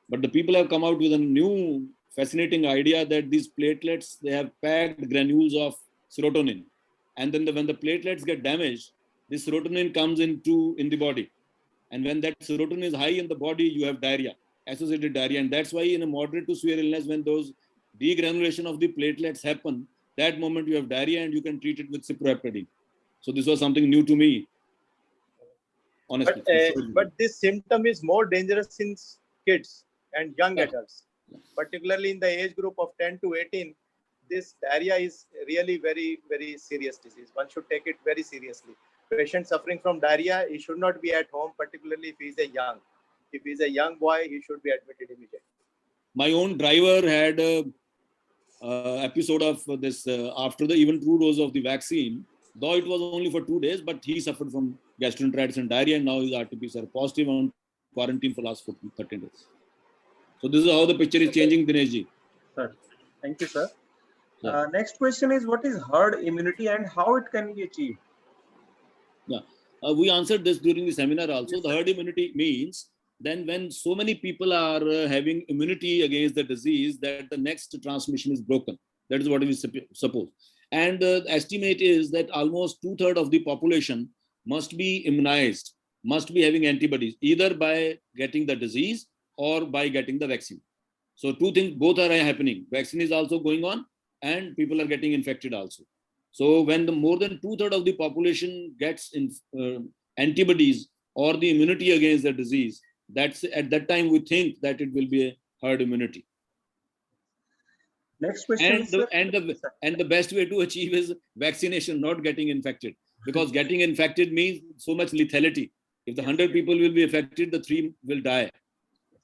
But the people have come out with a new fascinating idea that these platelets, they have packed granules of serotonin. And then when the platelets get damaged, this serotonin comes in the body. And when that serotonin is high in the body, you have diarrhea, associated diarrhea. And that's why in a moderate to severe illness, when those degranulation of the platelets happen, that moment you have diarrhea and you can treat it with cyproheptadine. So this was something new to me, honestly. But this symptom is more dangerous in kids and young adults, particularly in the age group of 10 to 18. This diarrhea is really very, very serious disease. One should take it very seriously. Patient suffering from diarrhea, he should not be at home, particularly if he is a young. If he is a young boy, he should be admitted immediately. My own driver had an episode of this after the even 2 doses of the vaccine, though it was only for 2 days, but he suffered from gastroenteritis and diarrhea, and now his RT-PCR positive on quarantine for last 13 days. So this is how the picture is changing, Dinesh ji. Sir, thank you, sir. Next question is, what is herd immunity and how it can be achieved? Yeah, we answered this during the seminar also. Yes, the herd immunity means then when so many people are having immunity against the disease, that the next transmission is broken. That is what we suppose. And the estimate is that almost 2/3 of the population must be immunized, must be having antibodies, either by getting the disease or by getting the vaccine. So two things, both are happening. Vaccine is also going on and people are getting infected also. So when the more than 2/3 of the population gets antibodies or the immunity against the disease, that's at that time we think that it will be a herd immunity. Next question. And the best way to achieve is vaccination, not getting infected, because getting infected means so much lethality. If the 100 people will be affected, the 3 will die.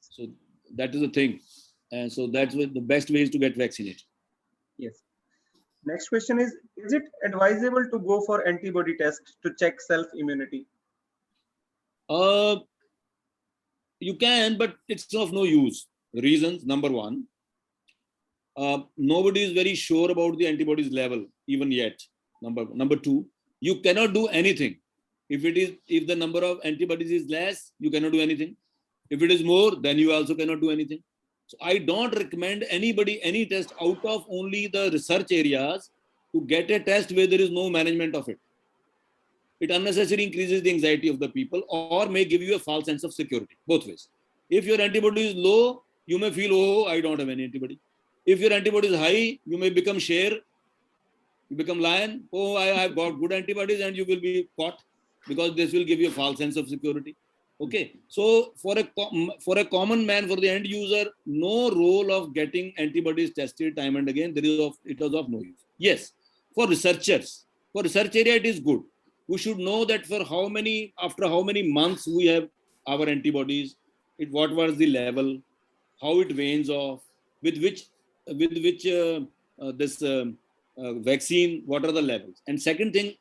So that is the thing. And so that's the best way is to get vaccinated. Yes. Next question is it advisable to go for antibody test to check self-immunity? You can, but it's of no use. Reasons, number one, nobody is very sure about the antibodies level even yet. Number two, you cannot do anything. If the number of antibodies is less, you cannot do anything. If it is more, then you also cannot do anything. So I don't recommend anybody any test out of only the research areas to get a test where there is no management of it. It unnecessarily increases the anxiety of the people or may give you a false sense of security, both ways. If your antibody is low, you may feel, oh, I don't have any antibody. If your antibody is high, you may become sher, you become lion. Oh, I have got good antibodies, and you will be caught, because this will give you a false sense of security. Okay, so for a common man, for the end user, no role of getting antibodies tested time and again. It is of no use. Yes, for researchers, for research area, it is good. We should know that after how many months we have our antibodies, what was the level, how it wanes off, with which this vaccine, what are the levels. And second thing,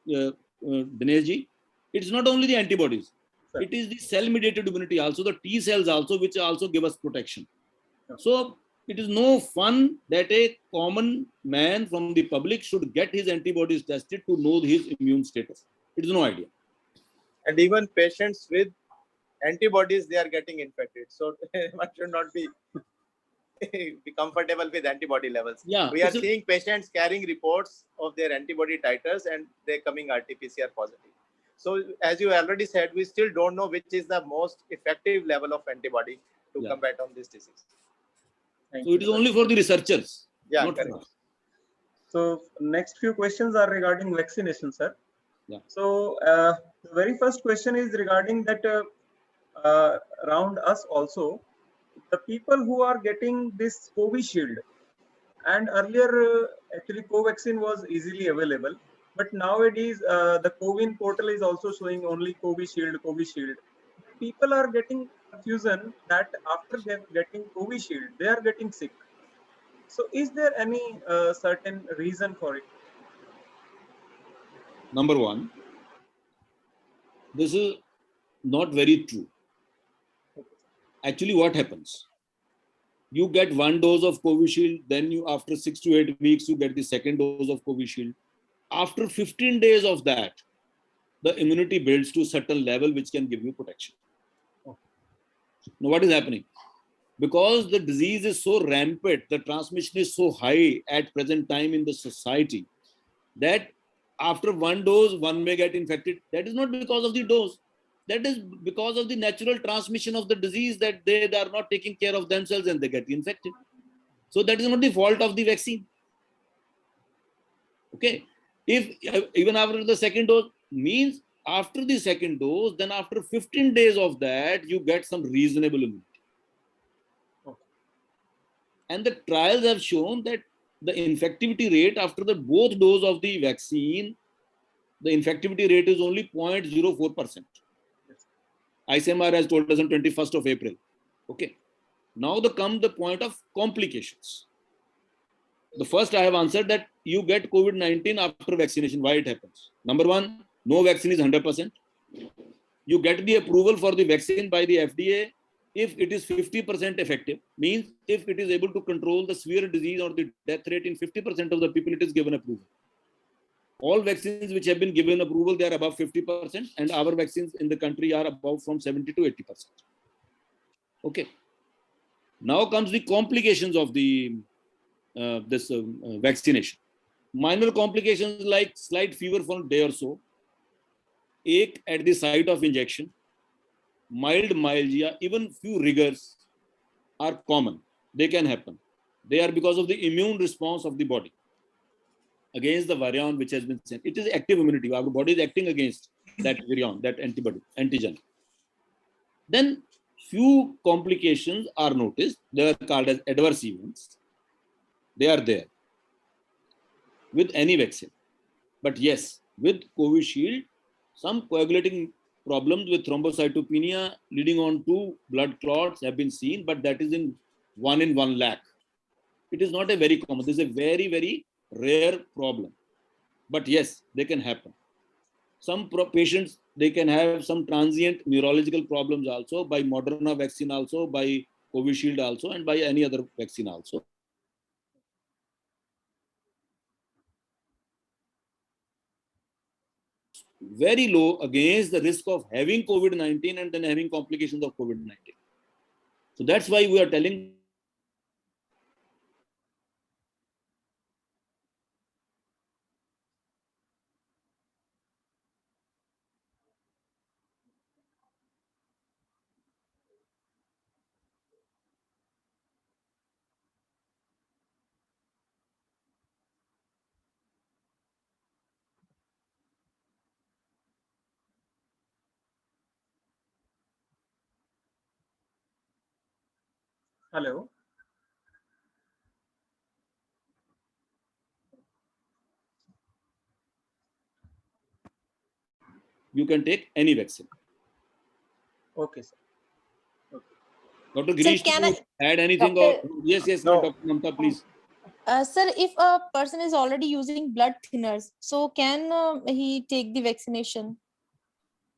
Dinesh ji, it's not only the antibodies, it is the cell mediated immunity also, the T cells also, which also give us protection. So it is no fun that a common man from the public should get his antibodies tested to know his immune status. It is no idea. And even patients with antibodies, they are getting infected. So one should not be comfortable with antibody levels. Yeah, we are seeing patients carrying reports of their antibody titers and they're coming RT-PCR positive. So as you already said, we still don't know which is the most effective level of antibody to combat on this disease. So it is only for the researchers. Yeah, not correct. for us. So next few questions are regarding vaccination, sir. Yeah. So the very first question is regarding that around us also, the people who are getting this Covishield, and earlier actually Covaxin was easily available, but nowadays the CoWIN portal is also showing only Covishield. People are getting confusion that after getting Covishield, they are getting sick. So is there any certain reason for it? Number one, this is not very true. Actually, what happens? You get one dose of Covishield, then after 6 to 8 weeks, you get the second dose of Covishield. After 15 days of that, the immunity builds to a certain level which can give you protection. Now, what is happening? Because the disease is so rampant, the transmission is so high at present time in the society, that after one dose, one may get infected. That is not because of the dose. That is because of the natural transmission of the disease, that they are not taking care of themselves and they get infected. So that is not the fault of the vaccine. Okay. If even after the second dose, means after the second dose, then after 15 days of that, you get some reasonable immunity. And the trials have shown that the infectivity rate after the both dose of the vaccine, the infectivity rate is only 0.04%. ICMR has told us on 21st of April. Okay. Now comes the point of complications. The first I have answered, that you get COVID-19 after vaccination. Why it happens? Number one, no vaccine is 100%. You get the approval for the vaccine by the FDA if it is 50% effective. Means if it is able to control the severe disease or the death rate in 50% of the people, it is given approval. All vaccines which have been given approval, they are above 50%, and our vaccines in the country are above from 70 to 80%. Okay. Now comes the complications of the vaccination. Minor complications like slight fever for a day or so, ache at the site of injection, mild myalgia, even few rigors are common. They can happen. They are because of the immune response of the body against the virion which has been sent. It is active immunity. Our body is acting against that virion, that antibody, antigen. Then few complications are noticed. They are called as adverse events. They are there with any vaccine. But yes, with Covishield, some coagulating problems with thrombocytopenia leading on to blood clots have been seen, but that is in 1 lakh. It is not a very common. This is a very, very rare problem. But yes, they can happen. Some patients, they can have some transient neurological problems also by Moderna vaccine also, by Covishield also, and by any other vaccine also. Very low against the risk of having COVID-19 and then having complications of COVID-19. So that's why we are telling Hello. You can take any vaccine. Okay, sir. Dr. Sir, Girish, can to add anything? Doctor- Or yes, yes, No. Dr. Mamta, please. Sir, if a person is already using blood thinners, so can he take the vaccination?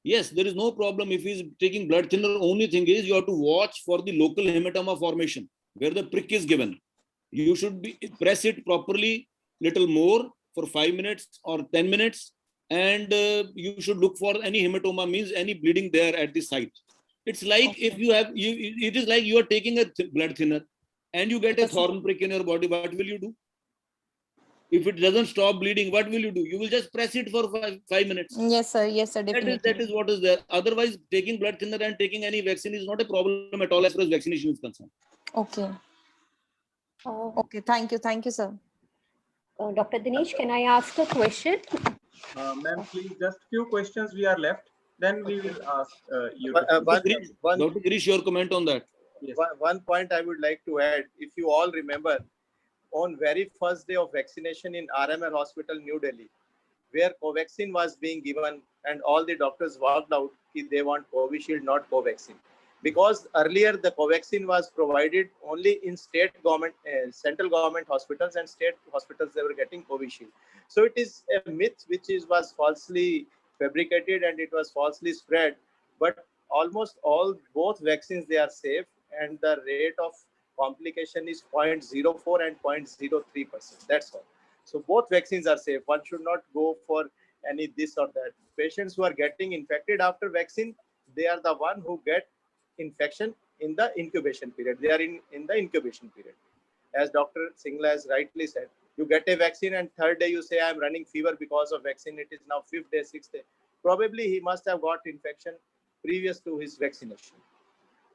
Yes, there is no problem if he's taking blood thinner. Only thing is you have to watch for the local hematoma formation where the prick is given. You should press it properly, little more for 5 minutes or 10 minutes, and you should look for any hematoma, means any bleeding there at the site. It's like if you have, it is like you are taking a blood thinner and you get a thorn prick in your body. What will you do? If it doesn't stop bleeding, what will you do? You will just press it for 5 minutes. Yes, sir. Yes, sir. Definitely. That is what is there. Otherwise, taking blood thinner and taking any vaccine is not a problem at all as far as vaccination is concerned. Okay. Okay. Thank you. Thank you, sir. Dr. Dinesh, can I ask a question? Ma'am, please, just few questions we are left. Then we will ask you. Dr. Girish, your comment on that. Yes. One point I would like to add, if you all remember, on very first day of vaccination in RML Hospital, New Delhi, where Covaxin was being given and all the doctors walked out, they want Covishield, not Covaxin. Because earlier the Covaxin was provided only in state government, central government hospitals, and state hospitals they were getting Covishield. So it is a myth which was falsely fabricated and it was falsely spread. But almost both vaccines, they are safe, and the rate of complication is 0.04 and 0.03%. That's all. So both vaccines are safe. One should not go for any this or that. Patients who are getting infected after vaccine, they are the one who get infection in the incubation period. They are in the incubation period. As Dr. Singla has rightly said, you get a vaccine and third day you say, I'm running fever because of vaccine. It is now 5th day, 6th day. Probably he must have got infection previous to his vaccination.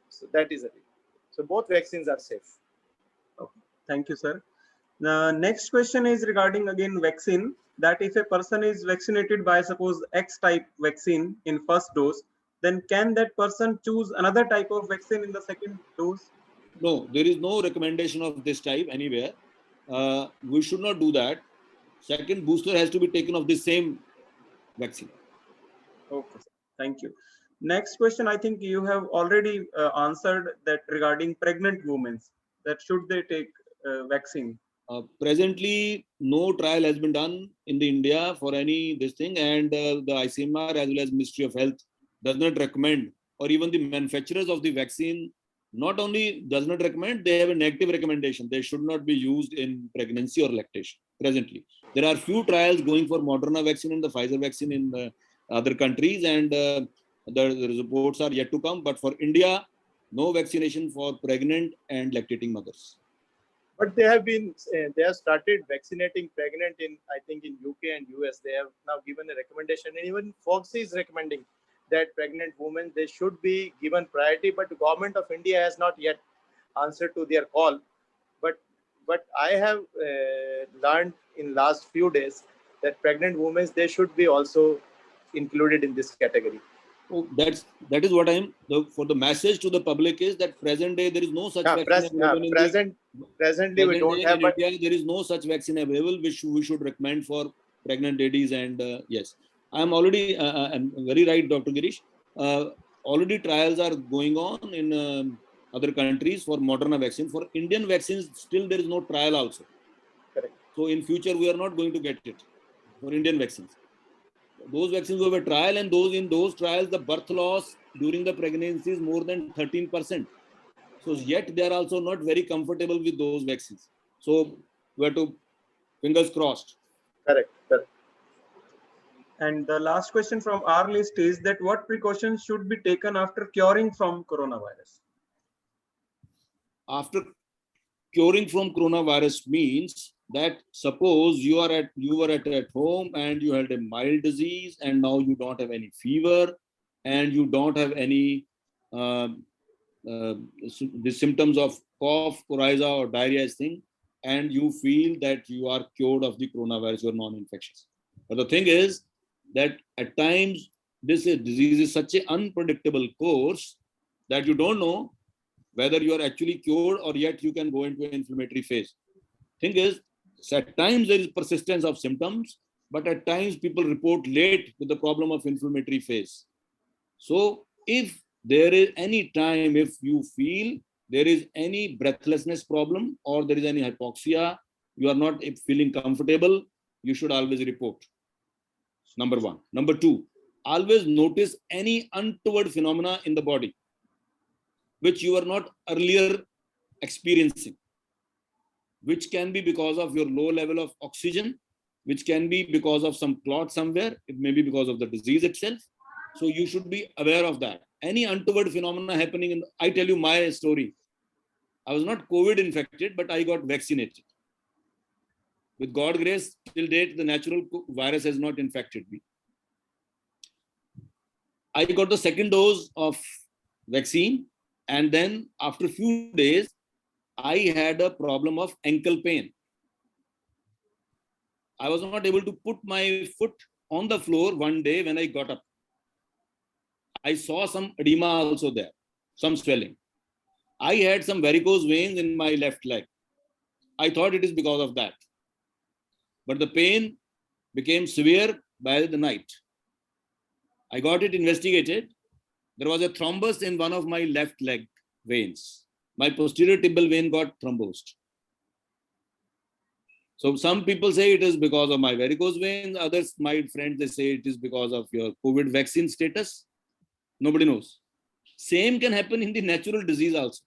So that is it. So both vaccines are safe. Okay. Thank you, sir. The next question is regarding again vaccine, that if a person is vaccinated by suppose X type vaccine in first dose, then can that person choose another type of vaccine in the second dose? No, there is no recommendation of this type anywhere. We should not do that. Second booster has to be taken of the same vaccine. Okay, thank you. Next question, I think you have already answered that regarding pregnant women, that should they take vaccine? Presently, no trial has been done in the India for any this thing, and the ICMR as well as Ministry of Health does not recommend, or even the manufacturers of the vaccine not only does not recommend, they have a negative recommendation. They should not be used in pregnancy or lactation presently. There are few trials going for Moderna vaccine and the Pfizer vaccine in other countries, and the reports are yet to come. But for India, no vaccination for pregnant and lactating mothers. But they have started vaccinating pregnant in, I think, in UK and US. They have now given a recommendation, and even Fox is recommending that pregnant women, they should be given priority. But the government of India has not yet answered to their call. But I have learned in last few days that pregnant women, they should be also included in this category. Oh, that is what I'm for the message to the public is that present day there is no such vaccine available. Presently we don't have, but in India there is no such vaccine available which we should recommend for pregnant ladies. And yes, I'm already I'm very right, Dr. Girish. Already trials are going on in other countries for Moderna vaccine. For Indian vaccines, still there is no trial also. Correct. So in future we are not going to get it for Indian vaccines. Those vaccines have a trial, and in those trials, the birth loss during the pregnancy is more than 13%. So yet they are also not very comfortable with those vaccines. So we have to fingers crossed. Correct. And the last question from our list is that what precautions should be taken after curing from coronavirus? After curing from coronavirus means that suppose you were at home and you had a mild disease and now you don't have any fever and you don't have any the symptoms of cough, coryza or diarrhea thing, and you feel that you are cured of the coronavirus, you are non-infectious. But the thing is that at times this disease is such an unpredictable course that you don't know whether you are actually cured or yet you can go into an inflammatory phase. Thing is, at times there is persistence of symptoms, but at times people report late with the problem of inflammatory phase. So if there is any time, if you feel there is any breathlessness problem or there is any hypoxia, you are not feeling comfortable, you should always report. Number one. Number two, always notice any untoward phenomena in the body which you are not earlier experiencing, which can be because of your low level of oxygen, which can be because of some clot somewhere, it may be because of the disease itself. So you should be aware of that. Any untoward phenomena happening I tell you my story. I was not COVID infected, but I got vaccinated. With God's grace, till date, the natural virus has not infected me. I got the second dose of vaccine, and then after a few days, I had a problem of ankle pain. I was not able to put my foot on the floor one day when I got up. I saw some edema also there, some swelling. I had some varicose veins in my left leg. I thought it is because of that. But the pain became severe by the night. I got it investigated. There was a thrombus in one of my left leg veins. My posterior tibial vein got thrombosed. So some people say it is because of my varicose veins. Others, my friends, they say it is because of your COVID vaccine status. Nobody knows. Same can happen in the natural disease also.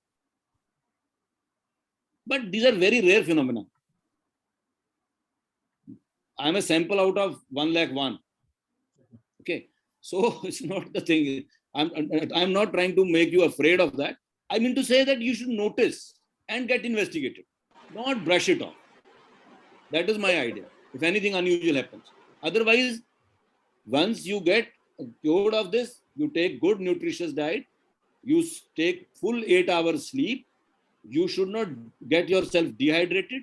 But these are very rare phenomena. I am a sample out of 1,01,000. Okay. So it's not the thing. I'm not trying to make you afraid of that. I mean to say that you should notice and get investigated. Not brush it off. That is my idea. If anything unusual happens. Otherwise, once you get cured of this, you take good nutritious diet, you take full 8 hours sleep, you should not get yourself dehydrated,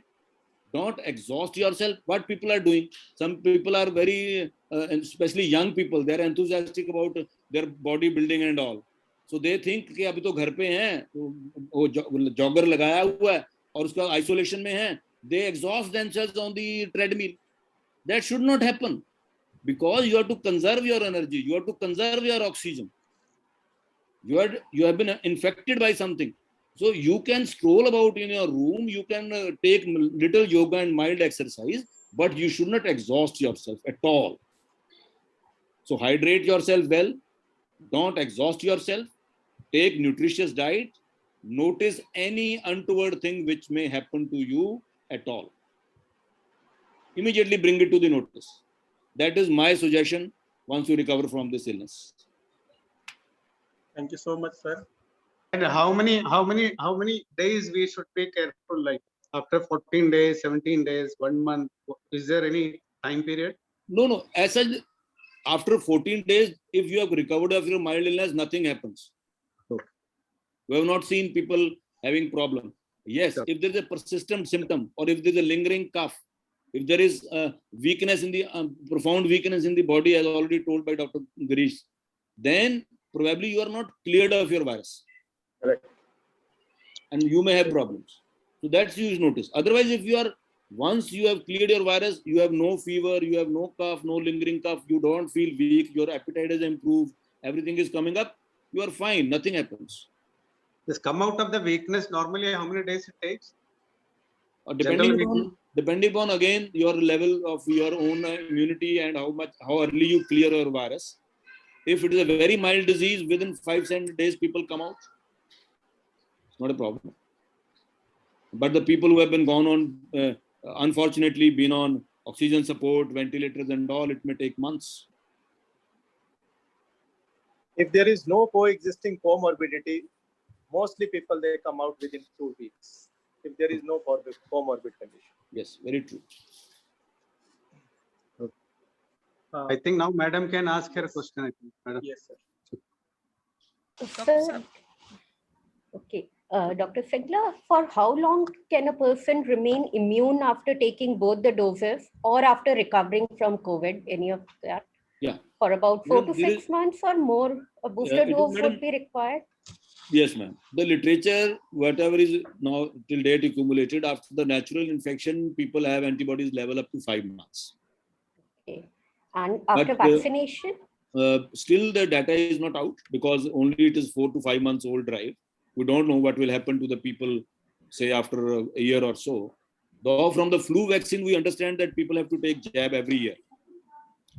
don't exhaust yourself. What people are doing, some people are very, especially young people, they are enthusiastic about their bodybuilding and all. So they think कि अभी तो घर पे हैं, वो jogger लगाया हुआ है और उसका isolation में है, they exhaust themselves on the treadmill. That should not happen, because you have to conserve your energy, you have to conserve your oxygen. You have been infected by something. So you can stroll about in your room, you can take little yoga and mild exercise, but you should not exhaust yourself at all. So hydrate yourself well, don't exhaust yourself, take nutritious diet, notice any untoward thing which may happen to you at all. Immediately bring it to the notice. That is my suggestion once you recover from this illness. Thank you so much, sir. And how many days we should be careful, like after 14 days, 17 days, 1 month? Is there any time period? No. As such, after 14 days, if you have recovered of your mild illness, nothing happens. Okay. We have not seen people having problem. Yes, if there is a persistent symptom or if there is a lingering cough, if there is a weakness in the profound weakness in the body, as already told by Dr. Girish, then probably you are not cleared of your virus. Correct. And you may have problems. So that's you notice. Otherwise, if you are, once you have cleared your virus, you have no fever, you have no cough, no lingering cough, you don't feel weak, your appetite is improved, everything is coming up, you are fine, nothing happens. This come out of the weakness, normally how many days it takes? Depending upon again your level of your own immunity and how early you clear your virus. If it is a very mild disease, within 5-7 days people come out. It's not a problem. But the people who have been gone on, unfortunately been on oxygen support, ventilators and all, it may take months. If there is no coexisting comorbidity, mostly people, they come out within 2 weeks. If there is no comorbid condition. Yes, very true. I think now Madam can ask her question. I think. Madam. Yes, sir. Sir, okay. Dr. Singla, for how long can a person remain immune after taking both the doses or after recovering from COVID? Any of that? Yeah. For about 4 to 6 months or more, a booster dose would be required? Yes, ma'am. The literature, whatever is now till date accumulated, after the natural infection, people have antibodies level up to 5 months. Okay. And after But, vaccination? Still the data is not out because only it is 4 to 5 months old drive. We don't know what will happen to the people, say after a year or so. Though from the flu vaccine, we understand that people have to take jab every year.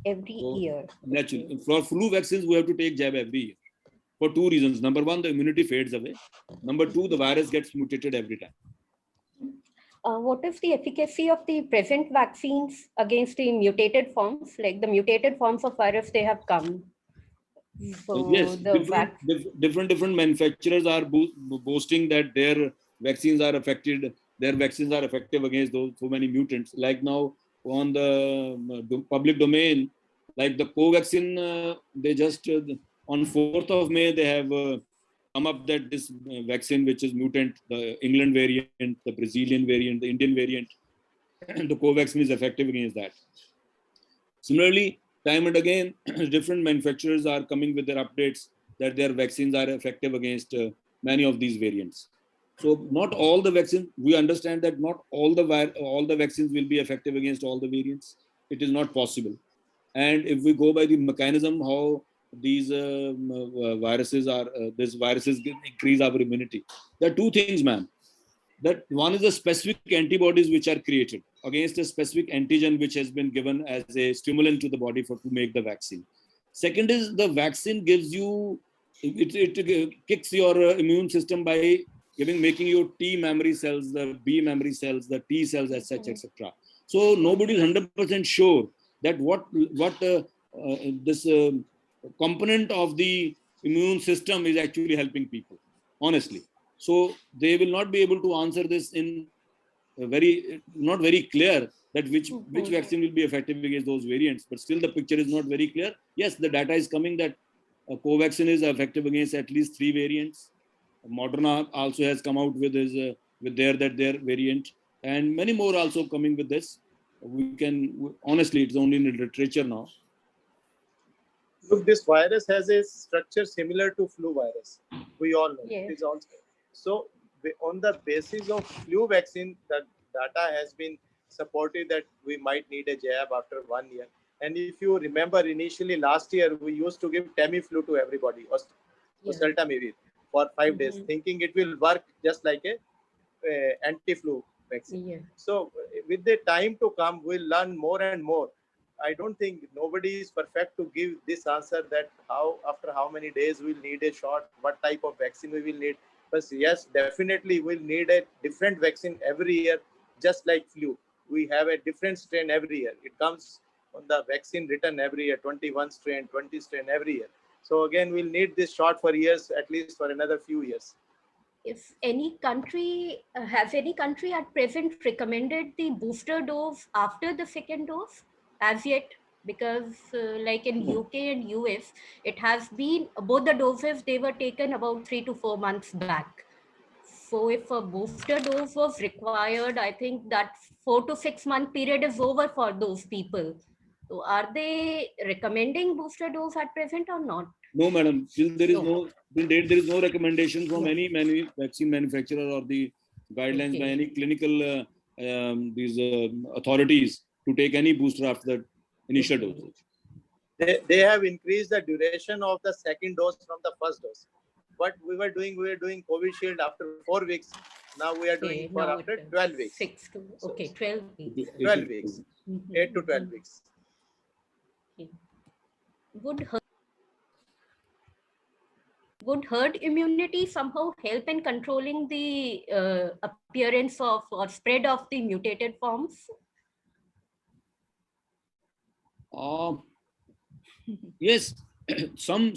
Every year. Naturally, for flu vaccines, we have to take jab every year for 2 reasons. Number one, the immunity fades away. Number two, the virus gets mutated every time. What is the efficacy of the present vaccines against the mutated forms? Like the mutated forms of virus, they have come. So Yes, the different manufacturers are boasting that their vaccines are affected. Their vaccines are effective against those so many mutants. Like now on the public domain, like the Covaxin, they just on 4th of May they have come up that this vaccine, which is mutant, the England variant, the Brazilian variant, the Indian variant, the Covaxin is effective against that. Similarly, time and again, different manufacturers are coming with their updates that their vaccines are effective against many of these variants. So not all the vaccines, we understand that not all the vaccines will be effective against all the variants. It is not possible. And if we go by the mechanism how these viruses increase our immunity, there are two things, ma'am. That one is the specific antibodies which are created against a specific antigen which has been given as a stimulant to the body to make the vaccine. Second is the vaccine gives you, it kicks your immune system by making your T memory cells, the B memory cells, the T cells, etc., etc. So nobody is 100% sure that what this component of the immune system is actually helping people, honestly. So they will not be able to answer this in not very clear that which vaccine will be effective against those variants, but still the picture is not very clear. Yes, the data is coming that Covaxin is effective against at least 3 variants. Moderna also has come out with their variant, and many more also coming with this. We can, honestly, it's only in the literature now. Look, this virus has a structure similar to flu virus. We all know. Yes. It is also. So on the basis of flu vaccine, the data has been supported that we might need a jab after 1 year. And if you remember, initially last year, we used to give Tamiflu to everybody, oseltamivir, for 5 days, thinking it will work just like a anti-flu vaccine. Yeah. So with the time to come, we'll learn more and more. I don't think nobody is perfect to give this answer that after how many days we'll need a shot, what type of vaccine we will need. But yes, definitely we'll need a different vaccine every year, just like flu. We have a different strain every year. It comes on the vaccine written every year, 21 strain, 20 strain every year. So again, we'll need this shot for years, at least for another few years. If any country, has any country at present recommended the booster dose after the second dose as yet? Because like in UK and US, it has been, both the doses, they were taken about 3 to 4 months back. So if a booster dose was required, I think that 4 to 6 month period is over for those people. So are they recommending booster dose at present or not? No, madam. Till there is no recommendation from any vaccine manufacturer or the guidelines by any clinical authorities to take any booster after the initial dosage. They have increased the duration of the second dose from the first dose. What we were doing Covishield after 4 weeks. Now we are doing for after 12 weeks. 12 weeks. 12 weeks. 8 to 12 weeks. Would herd immunity somehow help in controlling the appearance of or spread of the mutated forms? Yes, some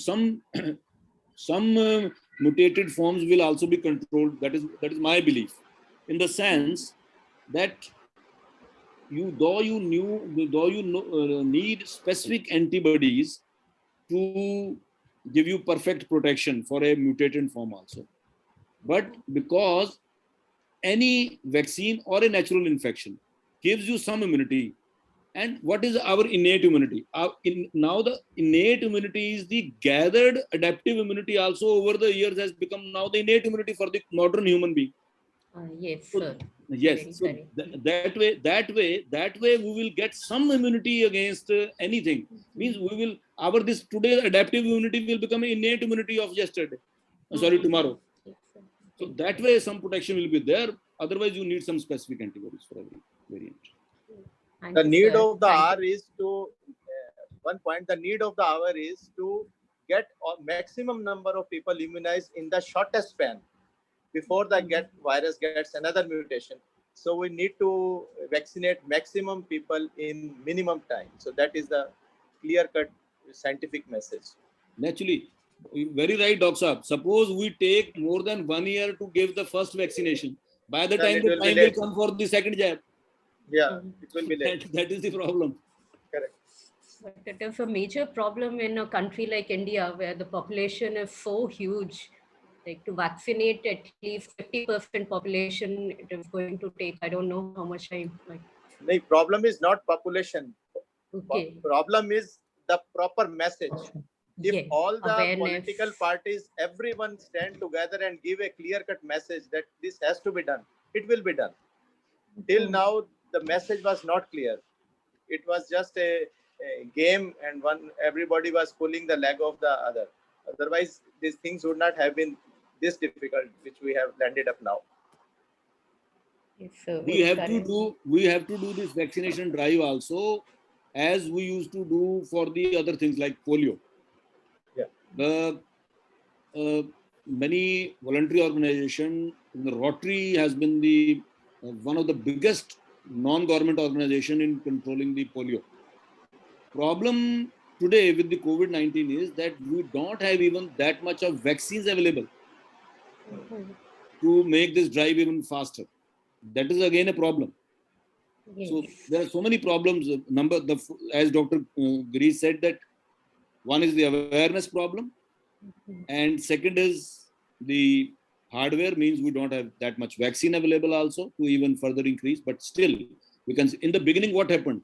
mutated forms will also be controlled. That is my belief, in the sense that though you need specific antibodies to give you perfect protection for a mutated form also, but because any vaccine or a natural infection gives you some immunity And what is our innate immunity? Now the innate immunity is the gathered adaptive immunity also over the years has become now the innate immunity for the modern human being. Yes, So, sir. yes, Very so correct. that way we will get some immunity against anything. Means we will, our this today adaptive immunity will become an innate immunity of yesterday. Sorry, tomorrow. So that way some protection will be there. Otherwise you need some specific antibodies for every variant. The need of the hour is to, one point, the need of the hour is to get a maximum number of people immunized in the shortest span before the virus gets another mutation. So we need to vaccinate maximum people in minimum time. So that is the clear-cut scientific message. Naturally, very right, Dr. Saab. Suppose we take more than 1 year to give the first vaccination. By the Then time it the will be time will late. come for the second jab. Yeah, it will be late. That is the problem. Correct. But it is a major problem in a country like India, where the population is so huge. Like to vaccinate at least 50% population, it is going to take, I don't know how much time. Like, The problem is not population. okay. Problem is the proper message. If Yes, all the awareness. political parties, everyone stand together and give a clear-cut message that this has to be done, it will be done. Till now, the message was not clear. It was just a game, and everybody was pulling the leg of the other. Otherwise, these things would not have been this difficult, which we have landed up now. Yes, sir, We have to do this vaccination drive also, as we used to do for the other things like polio. Yeah. The many voluntary organization, the Rotary has been the one of the biggest non-government organization in controlling the polio. Problem today with the COVID-19 is that we don't have even that much of vaccines available to make this drive even faster. That is again a problem. Yes. So there are so many problems. As Dr. Girish said, that one is the awareness problem, and second is the hardware, means we don't have that much vaccine available also to even further increase. But still, we can. In the beginning, what happened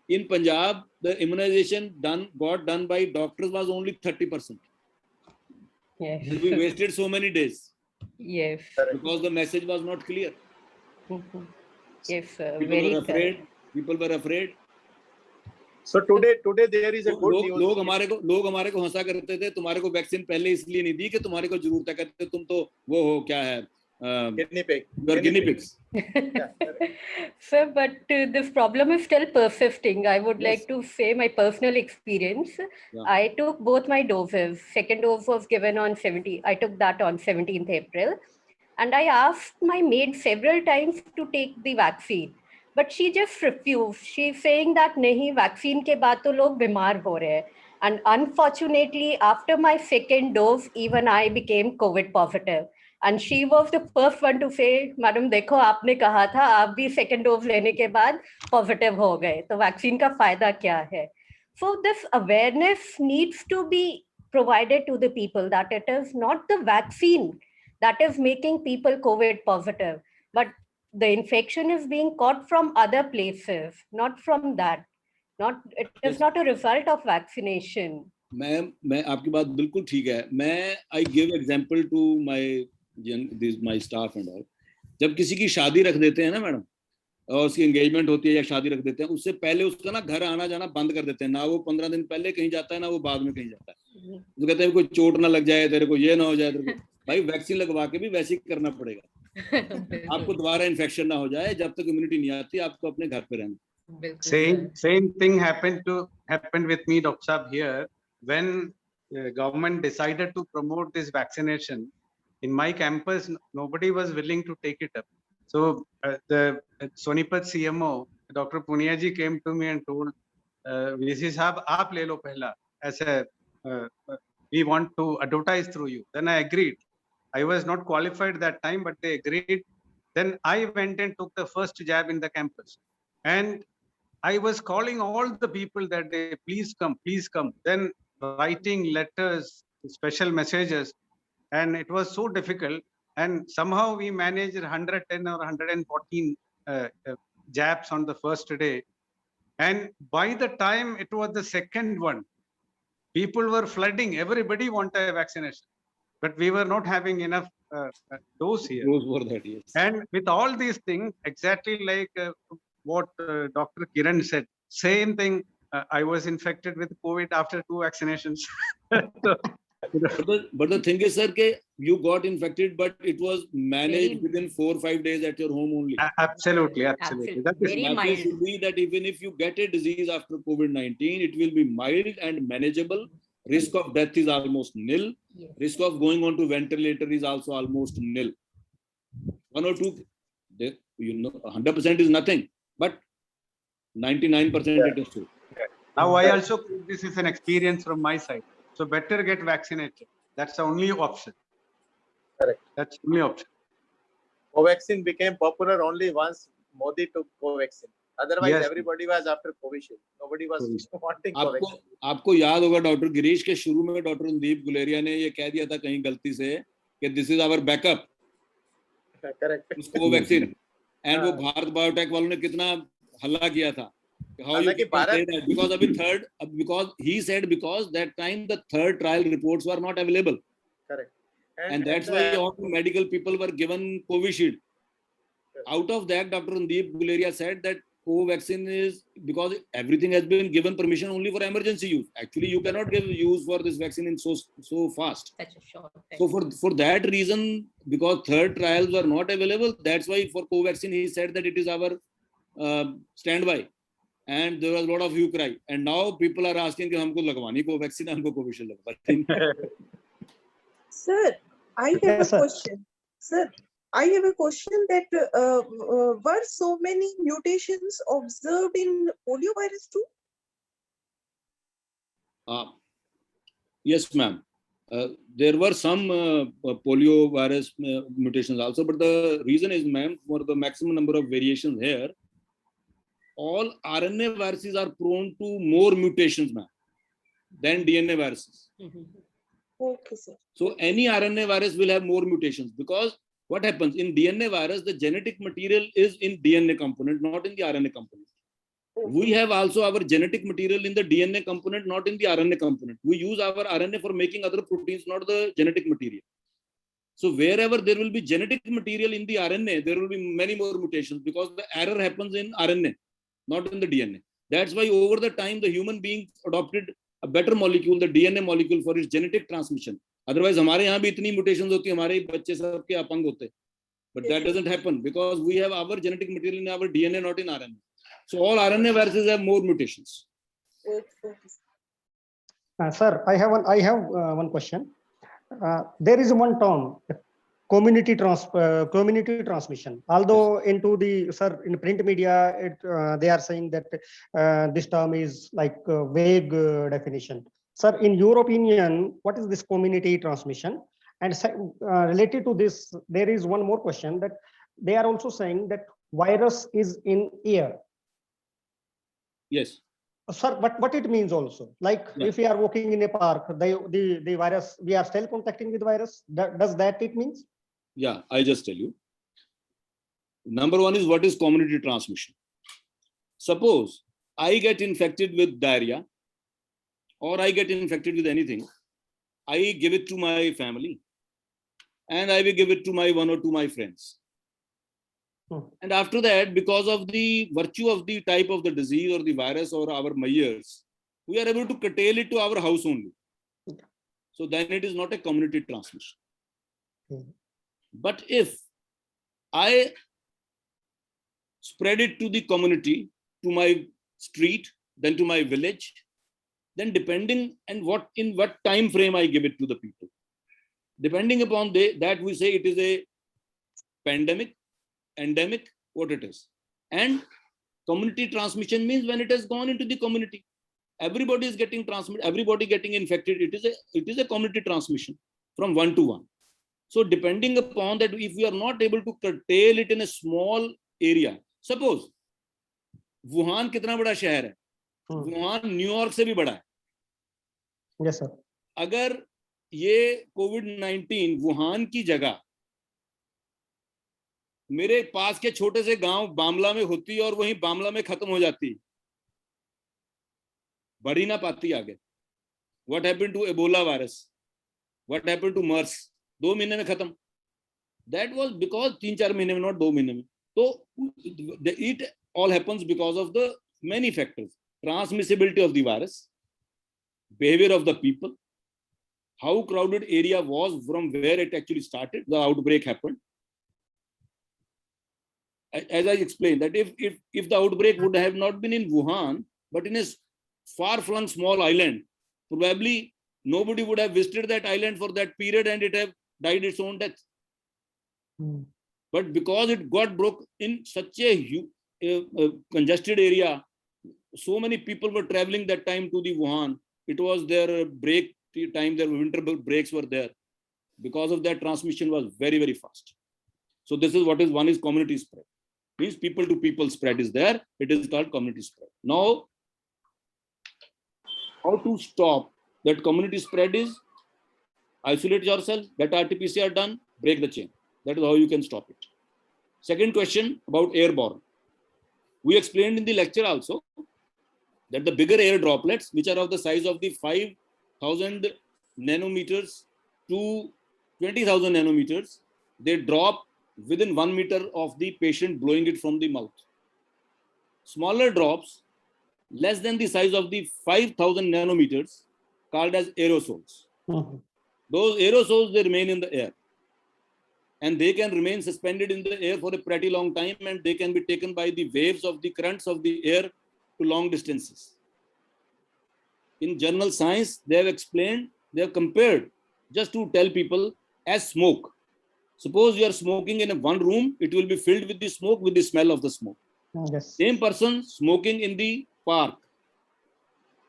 in Punjab, the immunization got done by doctors was only 30%. Yes. And we wasted so many days. Yes. Because the message was not clear. Yes, sir. People Very were afraid. correct. People were afraid. So today there is a good news. लोग हमारे को हंसा करते थे, तुम्हारे को vaccine पहले इसलिए नहीं दी कि तुम्हारे को जरूरत है, कहते तुम तो वो हो क्या है guinea pigs. Sir, but this problem is still persisting. I would like to say my personal experience. Yeah. I took both my doses. Second dose was given on 17. I took that on 17th April. And I asked my maid several times to take the vaccine. But she just refused. She's saying that nahi, vaccine ke baad to log bimar ho rahe hai. And unfortunately, after my second dose, even I became COVID positive. And she was the first one to say, Madam, देखो आपने कहा था आप भी second dose लेने के बाद positive हो गए, तो vaccine का फायदा क्या है? So this awareness needs to be provided to the people that it is not the vaccine that is making people COVID positive, but the infection is being caught from other places, not from that. It is not a result of vaccination. मैं आपकी बात बिल्कुल ठीक है. I give example to my staff and all. जब किसी की शादी रख देते हैं ना मैडम, और उसकी एंगेजमेंट होती है या शादी रख देते हैं, उससे पहले उसका ना घर आना जाना बंद कर देते हैं. ना वो 15 दिन पहले कहीं जाता है, ना वो बाद में कहीं जाता है. तो कहते हैं कोई चोट ना लग जाए तेरे को, ये ना हो जाए तेरे को. भाई वैक्सीन लगवा के भी वैसे ही करना पड़ेगा. आपको दोबारा इन्फेक्शन ना हो जाए, जब तक इम्यूनिटी नहीं आती आपको अपने घर पे रहना. Same thing happened with me, Dr. Saab, here when government decided to promote this vaccination. In my campus, nobody was willing to take it up. So the Sonipat CMO, Dr. Punia ji, came to me and told, VC Saab, aap le lo pehla. We want to advertise through you. Then I agreed. I was not qualified that time, but they agreed. Then I went and took the first jab in the campus. And I was calling all the people that day, please come, please come. Then writing letters, special messages. And it was so difficult. And somehow we managed 110 or 114 jabs on the first day. And by the time it was the second one, people were flooding. Everybody wanted a vaccination, but we were not having enough dose here. Those were that, yes. And with all these things, exactly like what Dr. Kiran said, same thing. I was infected with COVID after 2 vaccinations. But the thing is, sir, you got infected, but it was managed within 4 or 5 days at your home only. Absolutely. That Message should be that even if you get a disease after COVID-19, it will be mild and manageable. Risk of death is almost nil. Yes. Risk of going on to ventilator is also almost nil. 1 or 2, 100% is nothing, but 99% it is true. Now I also think this is an experience from my side. So better get vaccinated. That's the only option. Correct. That's the only option. Covaxin became popular only once Modi took Covaxin. Otherwise, Yes. everybody was after Covishield. Nobody was wanting Covaxin. आपको याद होगा doctor Girish के शुरू में doctor Randeep Guleria ने ये कह दिया था कहीं गलती से कि this is our backup Covaxin and वो भारत बायोटेक वालों ने कितना हल्ला किया था how you can say that because अभी third because he said because that time the third trial reports were not available. Correct. And that's why all the medical people were given Covishield. Out of that, Dr. Randeep Guleria said that Covaxin is because everything has been given permission only for emergency use. Actually, you cannot give use for this vaccine in so fast. Such a short time. So for that reason, because third trials were not available, that's why for Covaxin he said that it is our standby. And there was a lot of hue cry. And now people are asking कि हमको लगवानी Covaxin, हमको Covishield लगवानी. Sir, I have a question. Sir, I have a question that were so many mutations observed in poliovirus too? Yes, ma'am. There were some poliovirus mutations also, but the reason is, ma'am, for the maximum number of variations here, all RNA viruses are prone to more mutations, ma'am, than DNA viruses. Okay, sir. So any RNA virus will have more mutations because what happens in DNA virus, the genetic material is in DNA component, not in the RNA component. We have also our genetic material in the DNA component, not in the RNA component. We use our RNA for making other proteins, not the genetic material. So wherever there will be genetic material in the RNA, there will be many more mutations because the error happens in RNA, not in the DNA. That's why over the time, the human being adopted a better molecule, the DNA molecule, for its genetic transmission. Otherwise, हमारे यहाँ भी इतनी mutations होती है, हमारे बच्चे सब के अपंग होते हैं. But that doesn't happen because we have our genetic material in our DNA, not in RNA. So all RNA viruses have more mutations. Sir, I have one question. There is one term, community transmission. Although into the in print media, they are saying that this term is like a vague definition. Sir, in your opinion, what is this community transmission? And related to this, there is one more question that they are also saying that virus is in air. Yes. Sir, what it means also? Like if we are walking in a park, the virus, we are still contacting with virus. Does that it means? Yeah, I just tell you. Number one is what is community transmission. Suppose I get infected with diarrhea or I get infected with anything. I give it to my family and I will give it to my one or two my friends. And after that, because of the virtue of the type of the disease or the virus or our measures, we are able to curtail it to our house only. So then it is not a community transmission. But if I spread it to the community, to my street, then to my village, then depending on in what time frame I give it to the people. Depending upon that, we say it is a pandemic, endemic, what it is. And community transmission means when it has gone into the community, everybody is getting transmitted, everybody getting infected. It is a community transmission from one to one. So depending upon that, if we are not able to curtail it in a small area, suppose Wuhan कितना बड़ा शहर है, Wuhan New York से भी बड़ा है. Yes, sir. अगर ये कोविड-19 वुहान की जगह मेरे पास के छोटे से गांव बामला में होती और वहीं बामला में खत्म हो जाती, बढ़ी ना पाती आगे. What happened to Ebola virus? What happened to MERS? 2 महीने में खत्म. That was because 3-4 महीने में, not 2 महीने में. So it all happens because of the many factors: transmissibility of the virus, behavior of the people, how crowded area was from where it actually started, the outbreak happened. As I explained, that if the outbreak would have not been in Wuhan, but in a far-flung small island, probably nobody would have visited that island for that period and it have died its own death. But because it got broke in such a congested area, so many people were traveling that time to the Wuhan. It was their break time, their winter breaks were there. Because of that, transmission was very, very fast. So this is what is, one is community spread. Means people to people spread is there. It is called community spread. Now, how to stop that community spread is isolate yourself, get RT-PCR done, break the chain. That is how you can stop it. Second question about airborne. We explained in the lecture also that the bigger air droplets, which are of the size of the 5,000 nanometers to 20,000 nanometers, they drop within 1 meter of the patient blowing it from the mouth. Smaller drops, less than the size of the 5,000 nanometers, called as aerosols. Those aerosols, they remain in the air. And they can remain suspended in the air for a pretty long time, and they can be taken by the waves of the currents of the air to long distances. In journal Science, they have explained, they have compared, just to tell people, as smoke. Suppose you are smoking in one room, it will be filled with the smoke, with the smell of the smoke. Yes. Same person smoking in the park.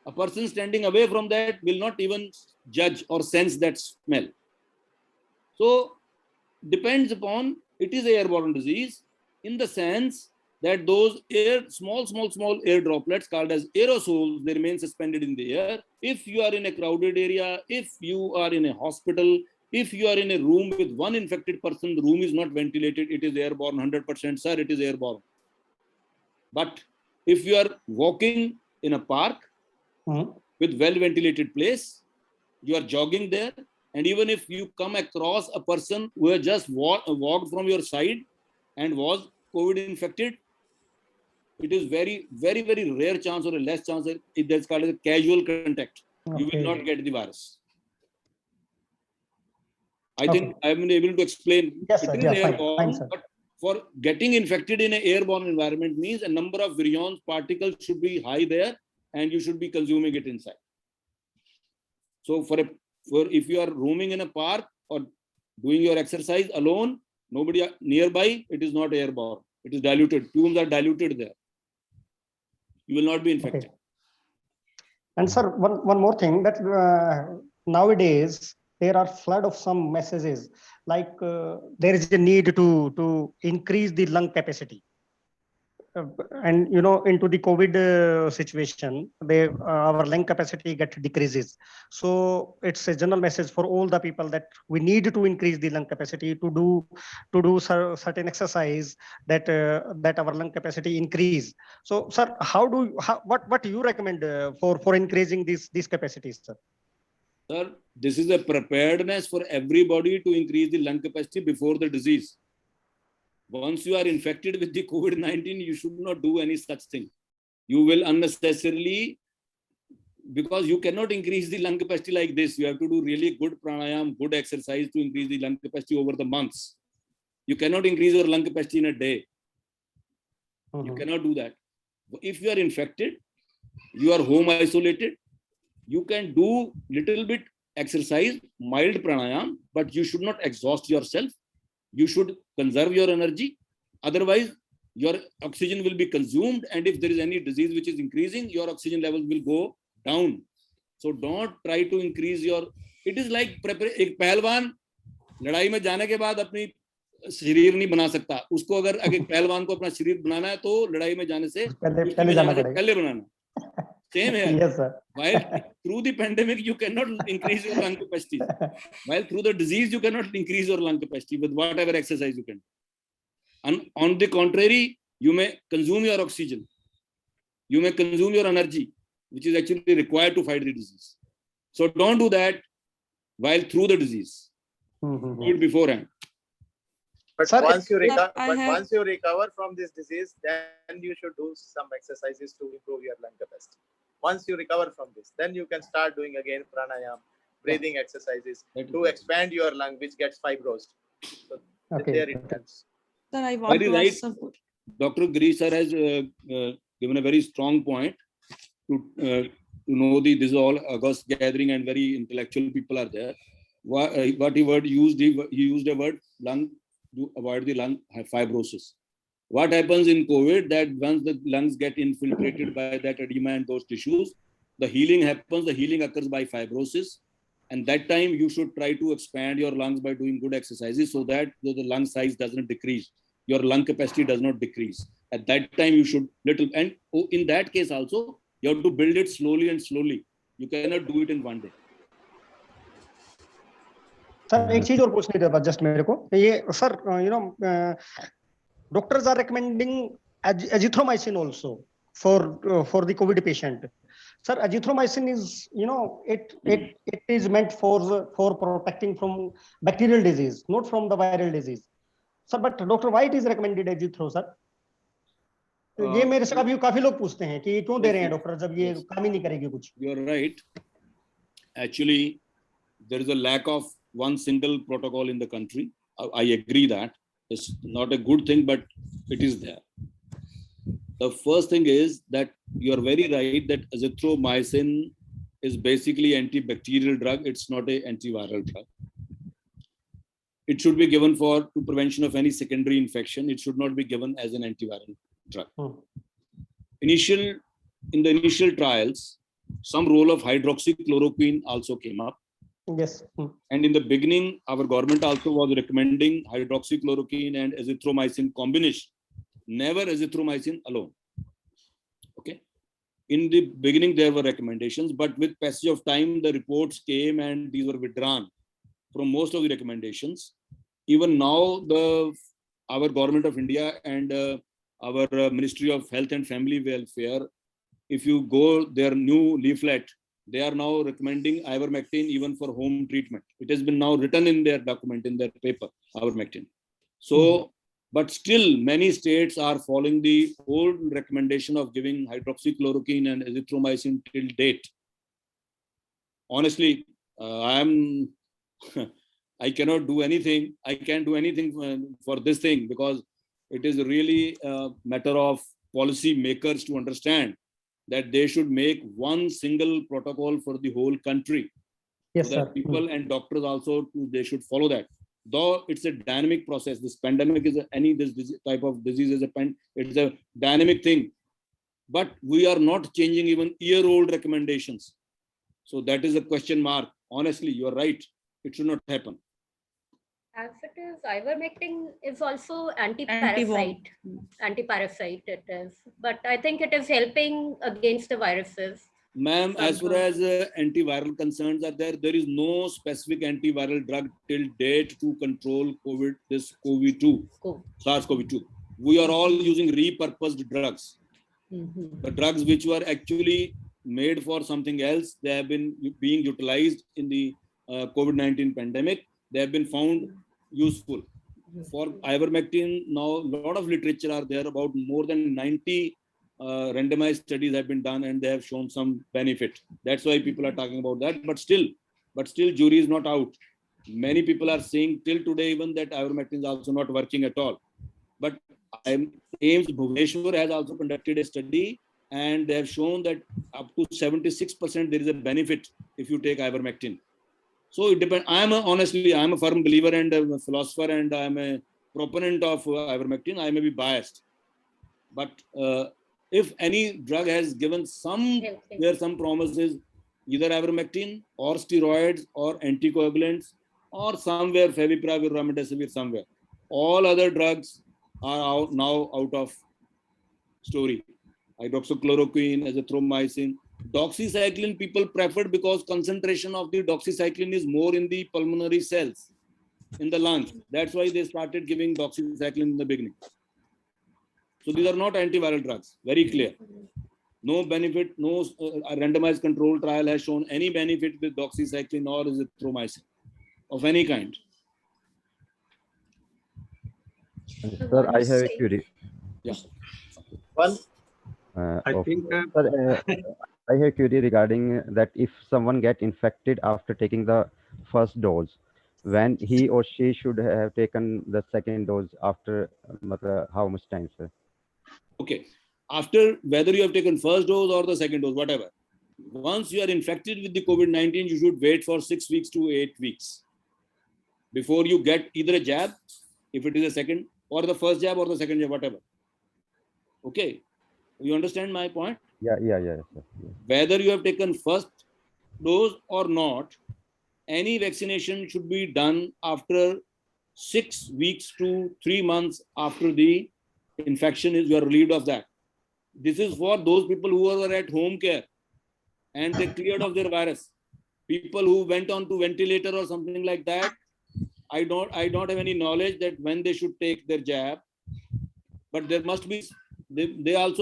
A person standing away from that will not even judge or sense that smell. So, depends upon, it is an airborne disease in the sense that those small air droplets called as aerosols, they remain suspended in the air. If you are in a crowded area, if you are in a hospital, if you are in a room with one infected person, the room is not ventilated, it is airborne 100%, sir, it is airborne. But if you are walking in a park with well-ventilated place, you are jogging there, and even if you come across a person who has just walked from your side and was COVID infected, it is very, very, very rare chance or a less chance that it is called as a casual contact. Okay. You will not get the virus. I think I have been able to explain. Yes, sir. Yeah, airborne, fine, but for getting infected in an airborne environment means a number of virions, particles should be high there, and you should be consuming it inside. So if you are roaming in a park or doing your exercise alone, nobody nearby, it is not airborne. It is diluted. Fumes are diluted there. You will not be infected. Okay. And sir, one more thing, that nowadays there are flood of some messages like there is a need to increase the lung capacity. And into the COVID situation, our lung capacity decreases. So it's a general message for all the people that we need to increase the lung capacity to do certain exercise that our lung capacity increase. So, sir, what do you recommend for increasing these capacities, sir? Sir, this is a preparedness for everybody to increase the lung capacity before the disease. Once you are infected with the COVID-19, you should not do any such thing. You will unnecessarily, because you cannot increase the lung capacity like this. You have to do really good pranayam, good exercise to increase the lung capacity over the months. You cannot increase your lung capacity in a day. You cannot do that. If you are infected, you are home isolated, you can do little bit exercise, mild pranayam, but you should not exhaust yourself. You should conserve your energy. Otherwise, your oxygen will be consumed. And if there is any disease which is increasing, your oxygen levels will go down. So don't try to increase your, it is like एक पहलवान लड़ाई में जाने के बाद अपनी शरीर नहीं बना सकता. उसको अगर पहलवान को अपना शरीर बनाना है तो लड़ाई में जाने से पहले बनाना. Same here. Yes, sir. While through the pandemic, you cannot increase your lung capacity. While through the disease, you cannot increase your lung capacity with whatever exercise you can. And on the contrary, you may consume your oxygen. You may consume your energy. which is actually required to fight the disease. So don't do that while through the disease. Do it beforehand. But Sir, once you Sir, recover, I but have- once you recover from this disease, then you should do some exercises to improve your lung capacity. Once you recover from this, then you can start doing again pranayam, breathing exercises to expand your lung, which gets fibrosed. So Okay. there it helps. Sir, I want Very to right. ask some. Dr. Girish sir has given a very strong point to know this is all August gathering and very intellectual people are there. What he used a word lung to avoid the lung fibrosis. What happens in COVID that once the lungs get infiltrated by that edema and those tissues, the healing happens. The healing occurs by fibrosis, and that time you should try to expand your lungs by doing good exercises so that the lung size doesn't decrease. Your lung capacity does not decrease. At that time, you should and in that case also, you have to build it slowly and slowly. You cannot do it in one day. Sir एक चीज और पूछनी थी just मेरे को ये sir doctors are recommending azithromycin also for the COVID patient. Sir, azithromycin is it is meant for protecting from bacterial disease, not from the viral disease. Sir, but doctor, why it is recommended azithro, sir? ये मेरे से काफी लोग पूछते हैं कि क्यों दे रहे हैं डॉक्टर जब ये काम ही नहीं करेगी कुछ. You are right. Actually, there is a lack of one single protocol in the country. I agree that it's not a good thing, but it is there. The first thing is that you are very right that azithromycin is basically antibacterial drug. It's not a antiviral drug. It should be given to prevention of any secondary infection. It should not be given as an antiviral drug. In the initial trials, some role of hydroxychloroquine also came up. Yes. And in the beginning, our government also was recommending hydroxychloroquine and azithromycin combination, never azithromycin alone. Okay. In the beginning, there were recommendations, but with passage of time, the reports came and these were withdrawn from most of the recommendations. Even now, our government of India and our Ministry of Health and Family Welfare, if you go their new leaflet, they are now recommending ivermectin even for home treatment. It has been now written in their document, in their paper, ivermectin. So, but still many states are following the old recommendation of giving hydroxychloroquine and azithromycin till date. Honestly, I cannot do anything. I can't do anything for this thing because it is really a matter of policy makers to understand that they should make one single protocol for the whole country. Yes, so that sir. People and doctors also, they should follow that. Though it's a dynamic process. This pandemic is this type of disease is it's a dynamic thing. But we are not changing even year-old recommendations. So that is a question mark. Honestly, you are right. It should not happen. As it is, ivermectin is also anti-parasite it is. But I think it is helping against the viruses. Ma'am, as far as antiviral concerns are there is no specific antiviral drug till date to control SARS-CoV-2. We are all using repurposed drugs. The drugs which were actually made for something else, they have been being utilized in the COVID-19 pandemic. They have been found useful. For ivermectin, now a lot of literature are there, about more than 90 randomized studies have been done and they have shown some benefit. That's why people are talking about that. But still, jury is not out. Many people are saying till today even that ivermectin is also not working at all. But AIIMS Bhubaneswar has also conducted a study and they have shown that up to 76% there is a benefit if you take ivermectin. So it depends. Honestly, I'm a firm believer and a philosopher and I'm a proponent of ivermectin. I may be biased. But if any drug has given some promises, either ivermectin or steroids or anticoagulants or somewhere favipiravir, remdesivir somewhere, all other drugs are now out of story. Hydroxychloroquine, azithromycin, doxycycline people preferred because concentration of the doxycycline is more in the pulmonary cells, in the lungs. That's why they started giving doxycycline in the beginning. So these are not antiviral drugs, very clear. No benefit, no randomized control trial has shown any benefit with doxycycline or azithromycin of any kind. Sir, I have a query. Yeah. One. I think Sir, I have a query regarding that if someone get infected after taking the first dose, when he or she should have taken the second dose after how much time, sir? Okay. After, whether you have taken first dose or the second dose, whatever, once you are infected with the COVID-19, you should wait for 6 weeks to 8 weeks before you get either a jab, if it is a second, or the first jab or the second jab, whatever. Okay. You understand my point? Yeah, sir. Yeah. Whether you have taken first dose or not, any vaccination should be done after 6 weeks to 3 months after the infection is, you are relieved of that. This is for those people who are at home care and they cleared of their virus. People who went on to ventilator or something like that, I don't have any knowledge that when they should take their jab, but there must be, they have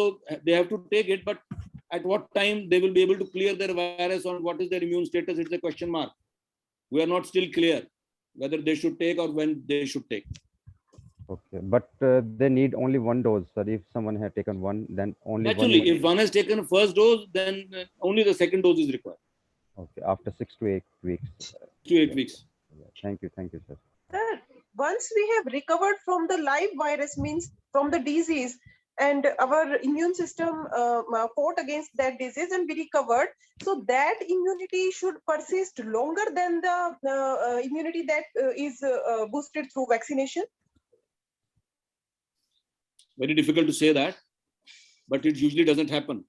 to take it, but at what time they will be able to clear their virus, or what is their immune status, it's a question mark. We are not still clear whether they should take or when they should take. Okay, but they need only one dose, sir. If someone had taken one, then only Naturally, one. if one has taken first dose, then only the second dose is required. Okay, after 6 to 8 weeks. 6 to 8 weeks. Thank you, sir. Sir, once we have recovered from the live virus, means from the disease, and our immune system fought against that disease and we recovered, so that immunity should persist longer than the immunity that is boosted through vaccination. Very difficult to say that, but it usually doesn't happen,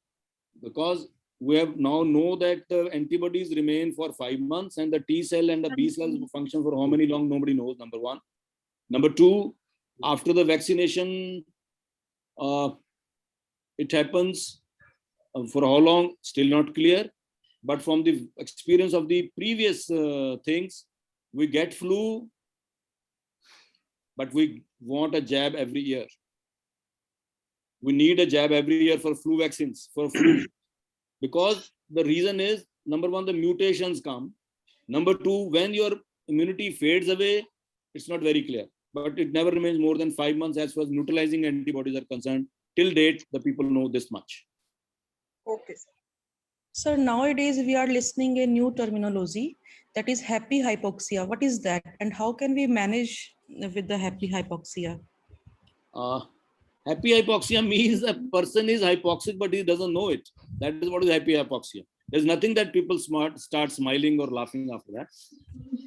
because we have now know that the antibodies remain for 5 months and the T cell and the B cells function for how many long, nobody knows, number one. Number two, after the vaccination, it happens for how long, still not clear, but from the experience of the previous things, we get flu, but we want a jab every year. We need a jab every year for flu vaccines, for flu. Because the reason is, number one, the mutations come. Number two, when your immunity fades away, it's not very clear. But it never remains more than 5 months as far as neutralizing antibodies are concerned. Till date, the people know this much. Okay. Sir, nowadays we are listening a new terminology, that is happy hypoxia. What is that? And how can we manage with the happy hypoxia? Happy hypoxia means a person is hypoxic, but he doesn't know it. That is what is happy hypoxia. There's nothing that people start smiling or laughing after that.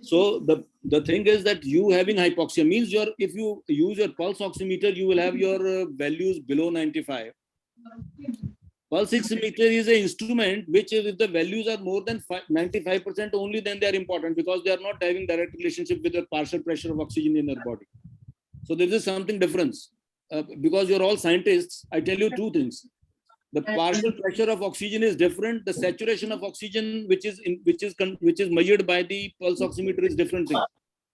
So the thing is that you having hypoxia means if you use your pulse oximeter, you will have your values below 95. Pulse oximeter is an instrument which, if the values are more than 95% only, then they are important, because they are not having direct relationship with the partial pressure of oxygen in your body. So there is something difference. Because you're all scientists, I tell you two things. The partial pressure of oxygen is different. The saturation of oxygen, which is measured by the pulse oximeter, is different thing.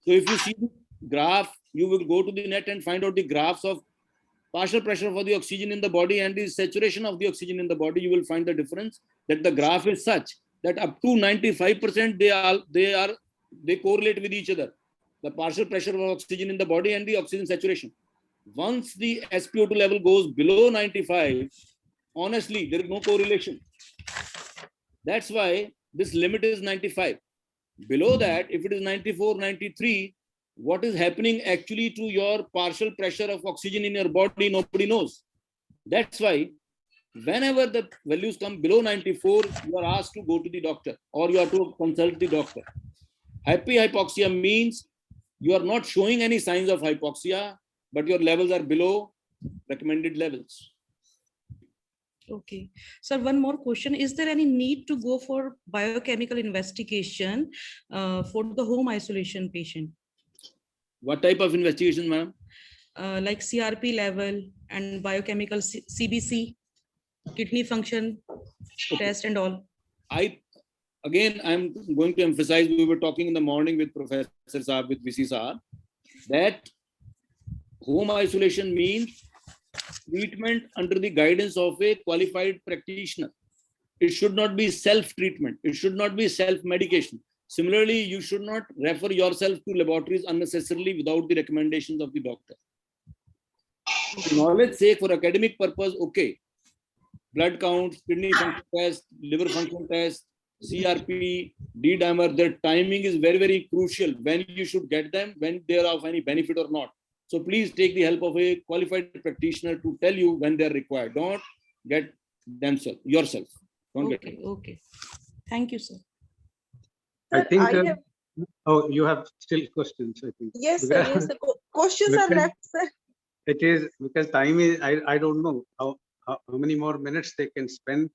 So if you see the graph, you will go to the net and find out the graphs of partial pressure for the oxygen in the body and the saturation of the oxygen in the body. You will find the difference, that the graph is such that up to 95% they correlate with each other. The partial pressure of oxygen in the body and the oxygen saturation. Once the SpO2 level goes below 95, honestly, there is no correlation. That's why this limit is 95. Below that, if it is 94, 93, what is happening actually to your partial pressure of oxygen in your body, nobody knows. That's why whenever the values come below 94, you are asked to go to the doctor or you have to consult the doctor. Happy hypoxia means you are not showing any signs of hypoxia, but your levels are below recommended levels. Okay. Sir, one more question. Is there any need to go for biochemical investigation for the home isolation patient? What type of investigation, ma'am? Like CRP level and biochemical CBC, kidney function test and all. I'm going to emphasize, we were talking in the morning with Professor Saab, with VC Saab, that home isolation means treatment under the guidance of a qualified practitioner. It should not be self-treatment. It should not be self-medication. Similarly, you should not refer yourself to laboratories unnecessarily without the recommendations of the doctor. For knowledge sake, for academic purpose, okay. Blood counts, kidney function test, liver function test, CRP, D-dimer, their timing is very, very crucial when you should get them, when they are of any benefit or not. So please take the help of a qualified practitioner to tell you when they are required. Don't get themselves, yourself. Don't get Okay, okay. Thank you, sir. I Sir, think, I have, oh, you have still questions, I think. yes, sir, yes, the questions are Because left, sir. it is, because time is, I don't know how many more minutes they can spend.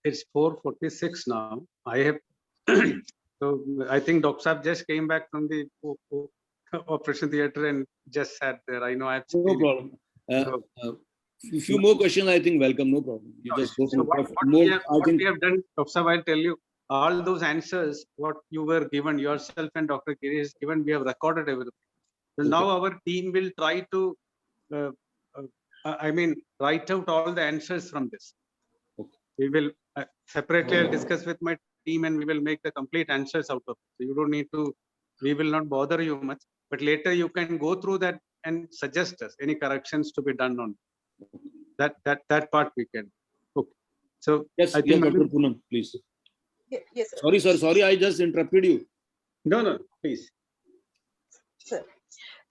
It's 4:46 now. I have, so I think Dr. Saab just came back from the operation theater and just sat there. I know I've seen No it. problem. A few more questions, I think, welcome, no problem. You just go So for what more, we have done, Dr. Saab, I'll tell you, all those answers, what you were given, yourself and Dr. Giri is given, we have recorded everything. So now our team will try to, write out all the answers from this. Okay. We will separately, I'll discuss with my team and we will make the complete answers out of it. So you don't need to, we will not bother you much, but later you can go through that and suggest us any corrections to be done on that part we can. Okay. So yes, I think Dr. Poonam, please. Yes, sir. Sorry, sir. Sorry, I just interrupted you. No, please.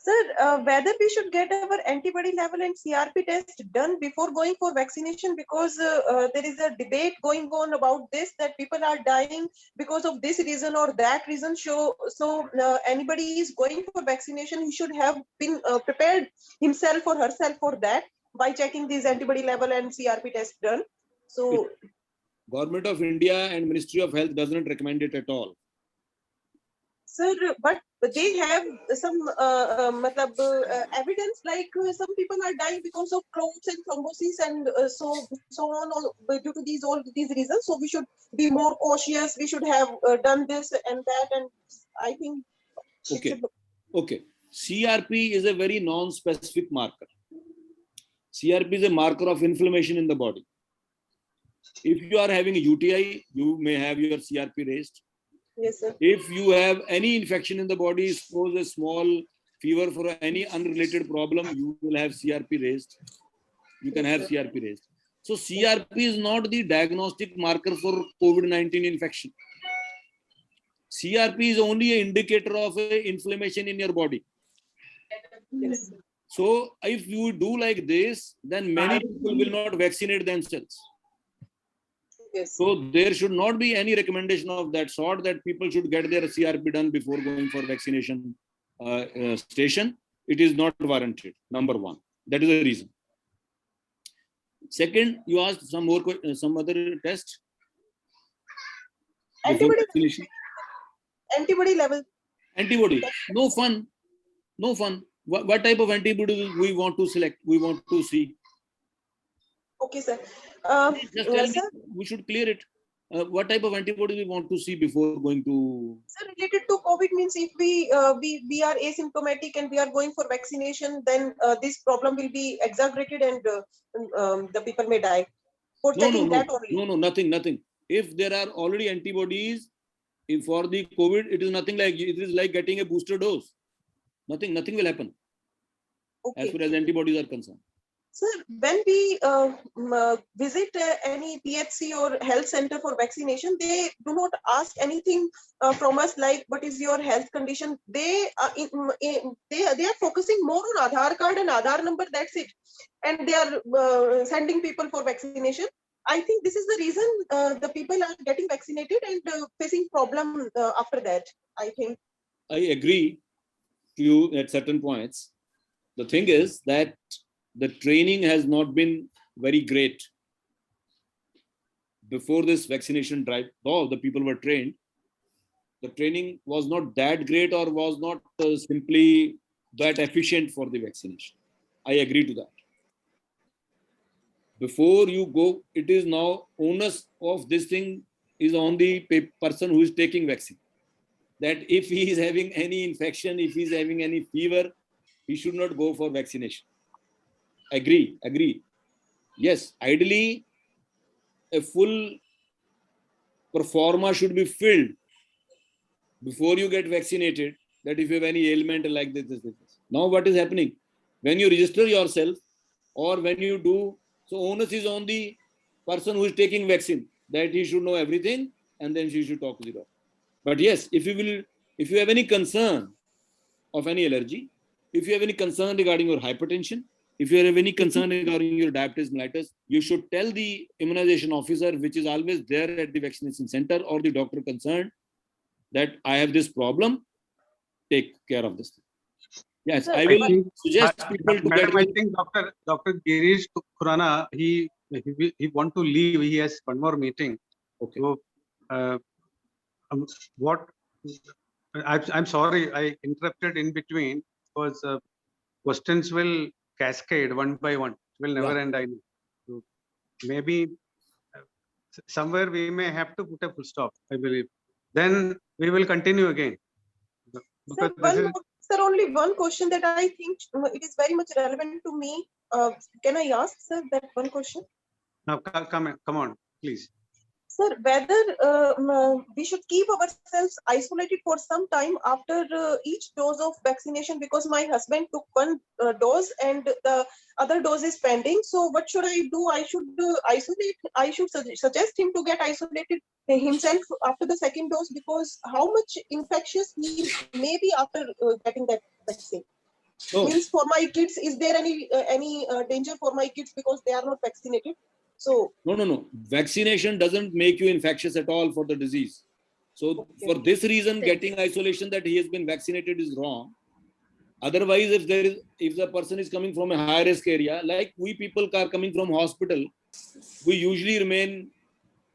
Sir, whether we should get our antibody level and CRP test done before going for vaccination, because there is a debate going on about this, that people are dying because of this reason or that reason. So anybody is going for vaccination, he should have been prepared himself or herself for that by checking these antibody level and CRP test done. So Government of India and Ministry of Health doesn't recommend it at all. sir, but they have some evidence, like some people are dying because of clots and thrombosis and so on, due to all these reasons. So we should be more cautious. We should have done this and that, and I think. Okay. CRP is a very non-specific marker. CRP is a marker of inflammation in the body. If you are having a UTI, you may have your CRP raised. Yes, sir. If you have any infection in the body, suppose a small fever for any unrelated problem, you will have CRP raised. You can have CRP raised. So CRP is not the diagnostic marker for COVID-19 infection. CRP is only an indicator of inflammation in your body. Yes. So if you do like this, then many people will not vaccinate themselves. Yes. So there should not be any recommendation of that sort, that people should get their CRP done before going for vaccination station. It is not warranted, number one. That is the reason. Second, you asked some other test. Antibody level. Antibody. No fun. What type of antibody we want to select? We want to see. Okay, sir. Just tell me, we should clear it. What type of antibody we want to see before going to? Sir, related to COVID means if we are asymptomatic and we are going for vaccination, then this problem will be exaggerated and the people may die. For checking that only. No, nothing. If there are already antibodies for the COVID, it is nothing like, it is like getting a booster dose. Nothing will happen. Okay. As far as antibodies are concerned. Sir, when we visit any PHC or health center for vaccination, they do not ask anything from us like what is your health condition. They are focusing more on Aadhaar card and Aadhaar number. That's it, and they are sending people for vaccination. I think this is the reason the people are getting vaccinated and facing problem after that. I think. I agree to you at certain points. The thing is that the training has not been very great. Before this vaccination drive, all the people were trained. The training was not that great or was not simply that efficient for the vaccination. I agree to that. Before you go, it is now onus of this thing is on the person who is taking vaccine. That if he is having any infection, if he is having any fever, he should not go for vaccination. Agree. Yes, ideally, a full performa should be filled before you get vaccinated, that if you have any ailment like this. Now what is happening? When you register yourself or when you do, so onus is on the person who is taking vaccine, that he should know everything and then she should talk to the doctor. But yes, if you have any concern of any allergy, if you have any concern regarding your hypertension, if you have any concern regarding your diabetes mellitus, you should tell the immunization officer, which is always there at the vaccination center, or the doctor concerned, that I have this problem, take care of this. Yes, Sir, I will think, suggest people to Madam, get. I think Dr. Girish Khurana, he want to leave. He has one more meeting. Okay. So, what? I'm sorry, I interrupted in between because questions will cascade one by one. It will never end. I know. So maybe somewhere we may have to put a full stop, I believe. Then we will continue again. Sir, sir, only one question that I think it is very much relevant to me. Can I ask, sir, that one question? Now, come on, please. Sir, whether we should keep ourselves isolated for some time after each dose of vaccination, because my husband took one dose and the other dose is pending. So what should I do? I should isolate. I should suggest him to get isolated himself after the second dose, because how much infectious he may be after getting that vaccine. No. Means for my kids, is there any danger for my kids because they are not vaccinated? So No. Vaccination doesn't make you infectious at all for the disease. So for this reason, getting isolation that he has been vaccinated is wrong. Otherwise, if the person is coming from a high risk area, like we people are coming from hospital, we usually remain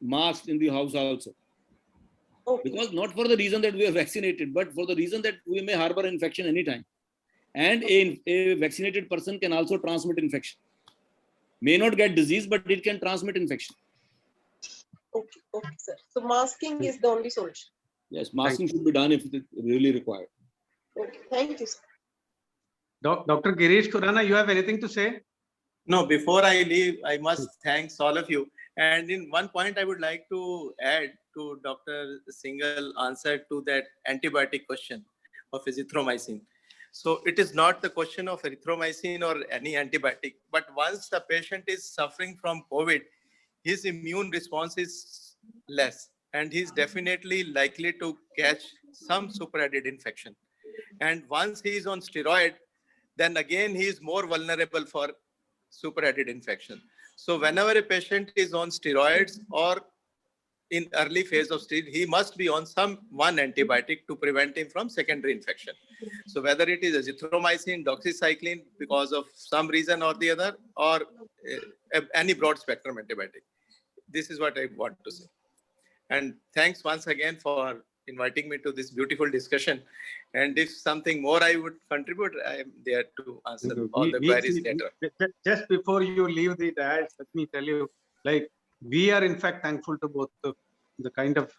masked in the house also. Because not for the reason that we are vaccinated, but for the reason that we may harbor infection anytime. And a vaccinated person can also transmit infection. May not get disease, but it can transmit infection. Okay, sir. So masking is the only solution. Yes, masking should be done if it is really required. Okay, thank you, sir. Dr. Girish Khurana, you have anything to say? No, before I leave, I must thank all of you. And in one point, I would like to add to Dr. Singhal answer to that antibiotic question of azithromycin. So it is not the question of erythromycin or any antibiotic, but once the patient is suffering from COVID, his immune response is less, and he's definitely likely to catch some superadded infection. And once he is on steroid, then again, he is more vulnerable for superadded infection. So whenever a patient is on steroids or in early phase of steroid, he must be on one antibiotic to prevent him from secondary infection. So whether it is azithromycin, doxycycline because of some reason or the other, or any broad spectrum antibiotic. This is what I want to say. And thanks once again for inviting me to this beautiful discussion. And if something more I would contribute, I am there to answer all the queries later. Just before you leave the dais, let me tell you, like, we are in fact thankful to both the kind of,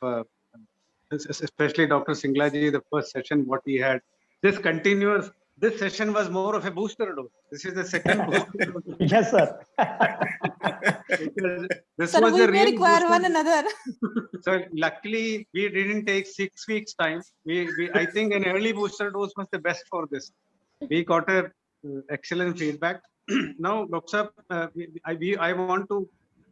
especially Dr. Singlaji, the first session, what we had. This session was more of a booster dose. This is the second booster dose. Yes, sir. This Sir, was we a may real require booster one dose. another. So luckily, we didn't take 6 weeks time. I think an early booster dose was the best for this. We got a excellent feedback. Now, Dr. I want to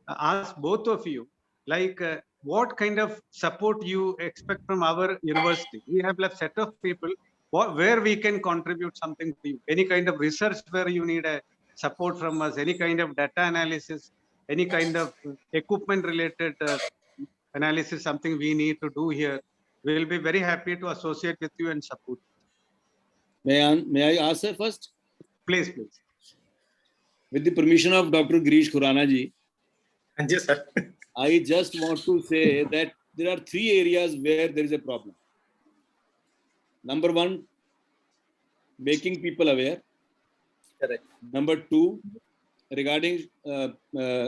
ask both of you, like, what kind of support you expect from our university? We have a set of people where we can contribute something to you. Any kind of research where you need a support from us, any kind of data analysis, any kind of equipment related analysis, something we need to do here. We will be very happy to associate with you and support. May I answer first? Please. With the permission of Dr. Girish Khurana ji, Yes, sir. I just want to say that there are 3 areas where there is a problem. Number 1, making people aware. Correct. Number 2, regarding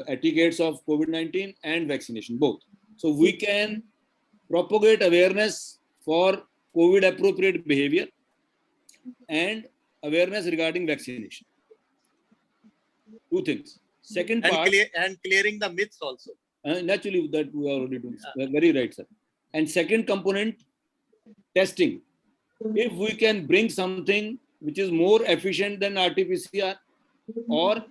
etiquettes of COVID-19 and vaccination, both. So we can propagate awareness for COVID appropriate behavior and awareness regarding vaccination. Two things. Second And, part, clearing the myths also. naturally that we are already doing. Very right, sir. And second component, testing. If we can bring something which is more efficient than RT-PCR, or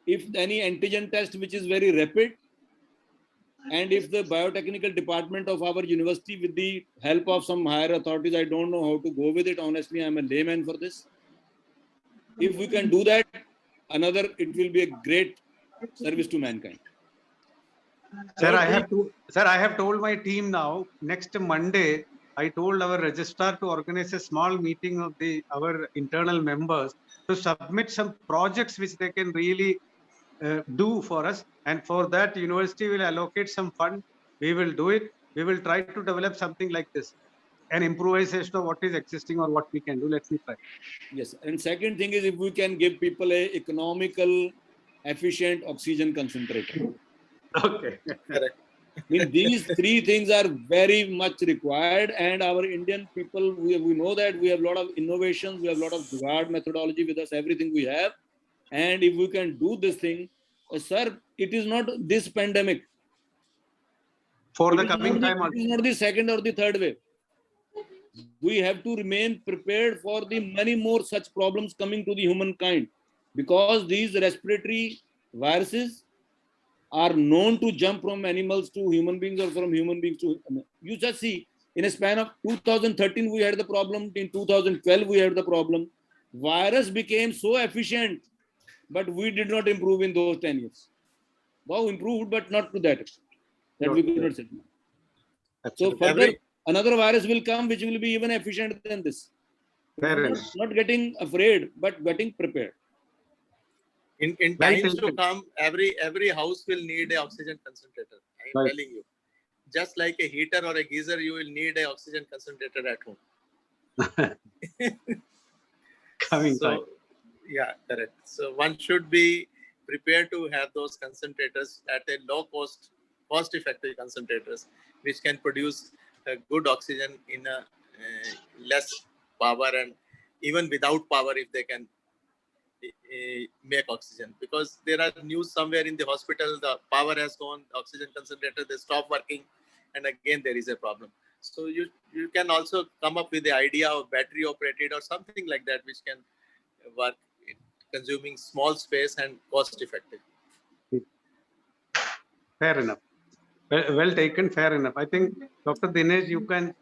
if any antigen test which is very rapid, and if the biotechnical department of our university, with the help of some higher authorities, I don't know how to go with it. Honestly, I'm a layman for this. If we can do that, it will be a great service to mankind. Sir, I have told my team now, next Monday, I told our registrar to organize a small meeting of our internal members to submit some projects which they can really do for us. And for that, university will allocate some fund. We will do it. We will try to develop something like this, an improvisation of what is existing or what we can do. Let me try. Yes. And second thing is, if we can give people a economical, efficient oxygen concentrator. Okay. Correct. I mean, these three things are very much required, and our Indian people, we know that we have a lot of innovations, we have a lot of Jugaad methodology with us, everything we have. And if we can do this thing, sir, it is not this pandemic. For the coming time, it is not the second or the third wave. We have to remain prepared for the many more such problems coming to the humankind, because these respiratory viruses are known to jump from animals to human beings, or from human beings to, you just see, in a span of 2013 we had the problem, in 2012 we had the problem. Virus became so efficient, but we did not improve in those 10 years. Wow, improved, but not to that extent. That we could not say. So further, another virus will come which will be even efficient than this. Not getting afraid, but getting prepared. In times to come, every house will need an oxygen concentrator. I am telling you. Just like a heater or a geyser, you will need an oxygen concentrator at home. Coming time. Yeah, correct. So one should be prepared to have those concentrators at a low cost-effective concentrators, which can produce a good oxygen in a less power, and even without power, if they can make oxygen. Because there are news somewhere in the hospital, the power has gone, oxygen concentrator, they stop working, and again there is a problem. So you can also come up with the idea of battery operated or something like that, which can work consuming small space and cost effective. Fair enough. Well taken. Fair enough. I think Dr. Dinesh, you can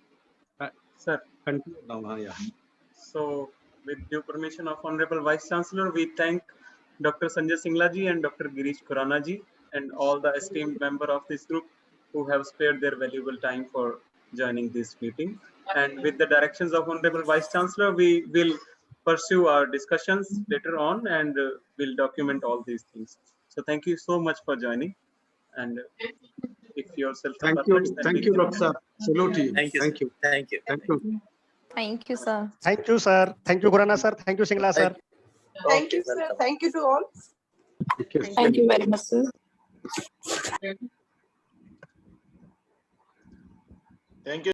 continue now. Yeah. So, with due permission of Honorable Vice Chancellor, we thank Dr. Sanjay Singla ji and Dr. Girish Khurana ji and all the esteemed member of this group who have spared their valuable time for joining this meeting. And with the directions of Honorable Vice Chancellor, we will pursue our discussions later on, and we'll document all these things. So thank you so much for joining. And if yourself Thank you, Dr. Salute to you. Thank you. Thank you. Thank you. Thank you. Thank you, sir. Thank you, sir. Thank you, Khurana sir. Thank you, Singla sir. Thank you, sir. Thank you to all. Thank you very much, sir. Thank you.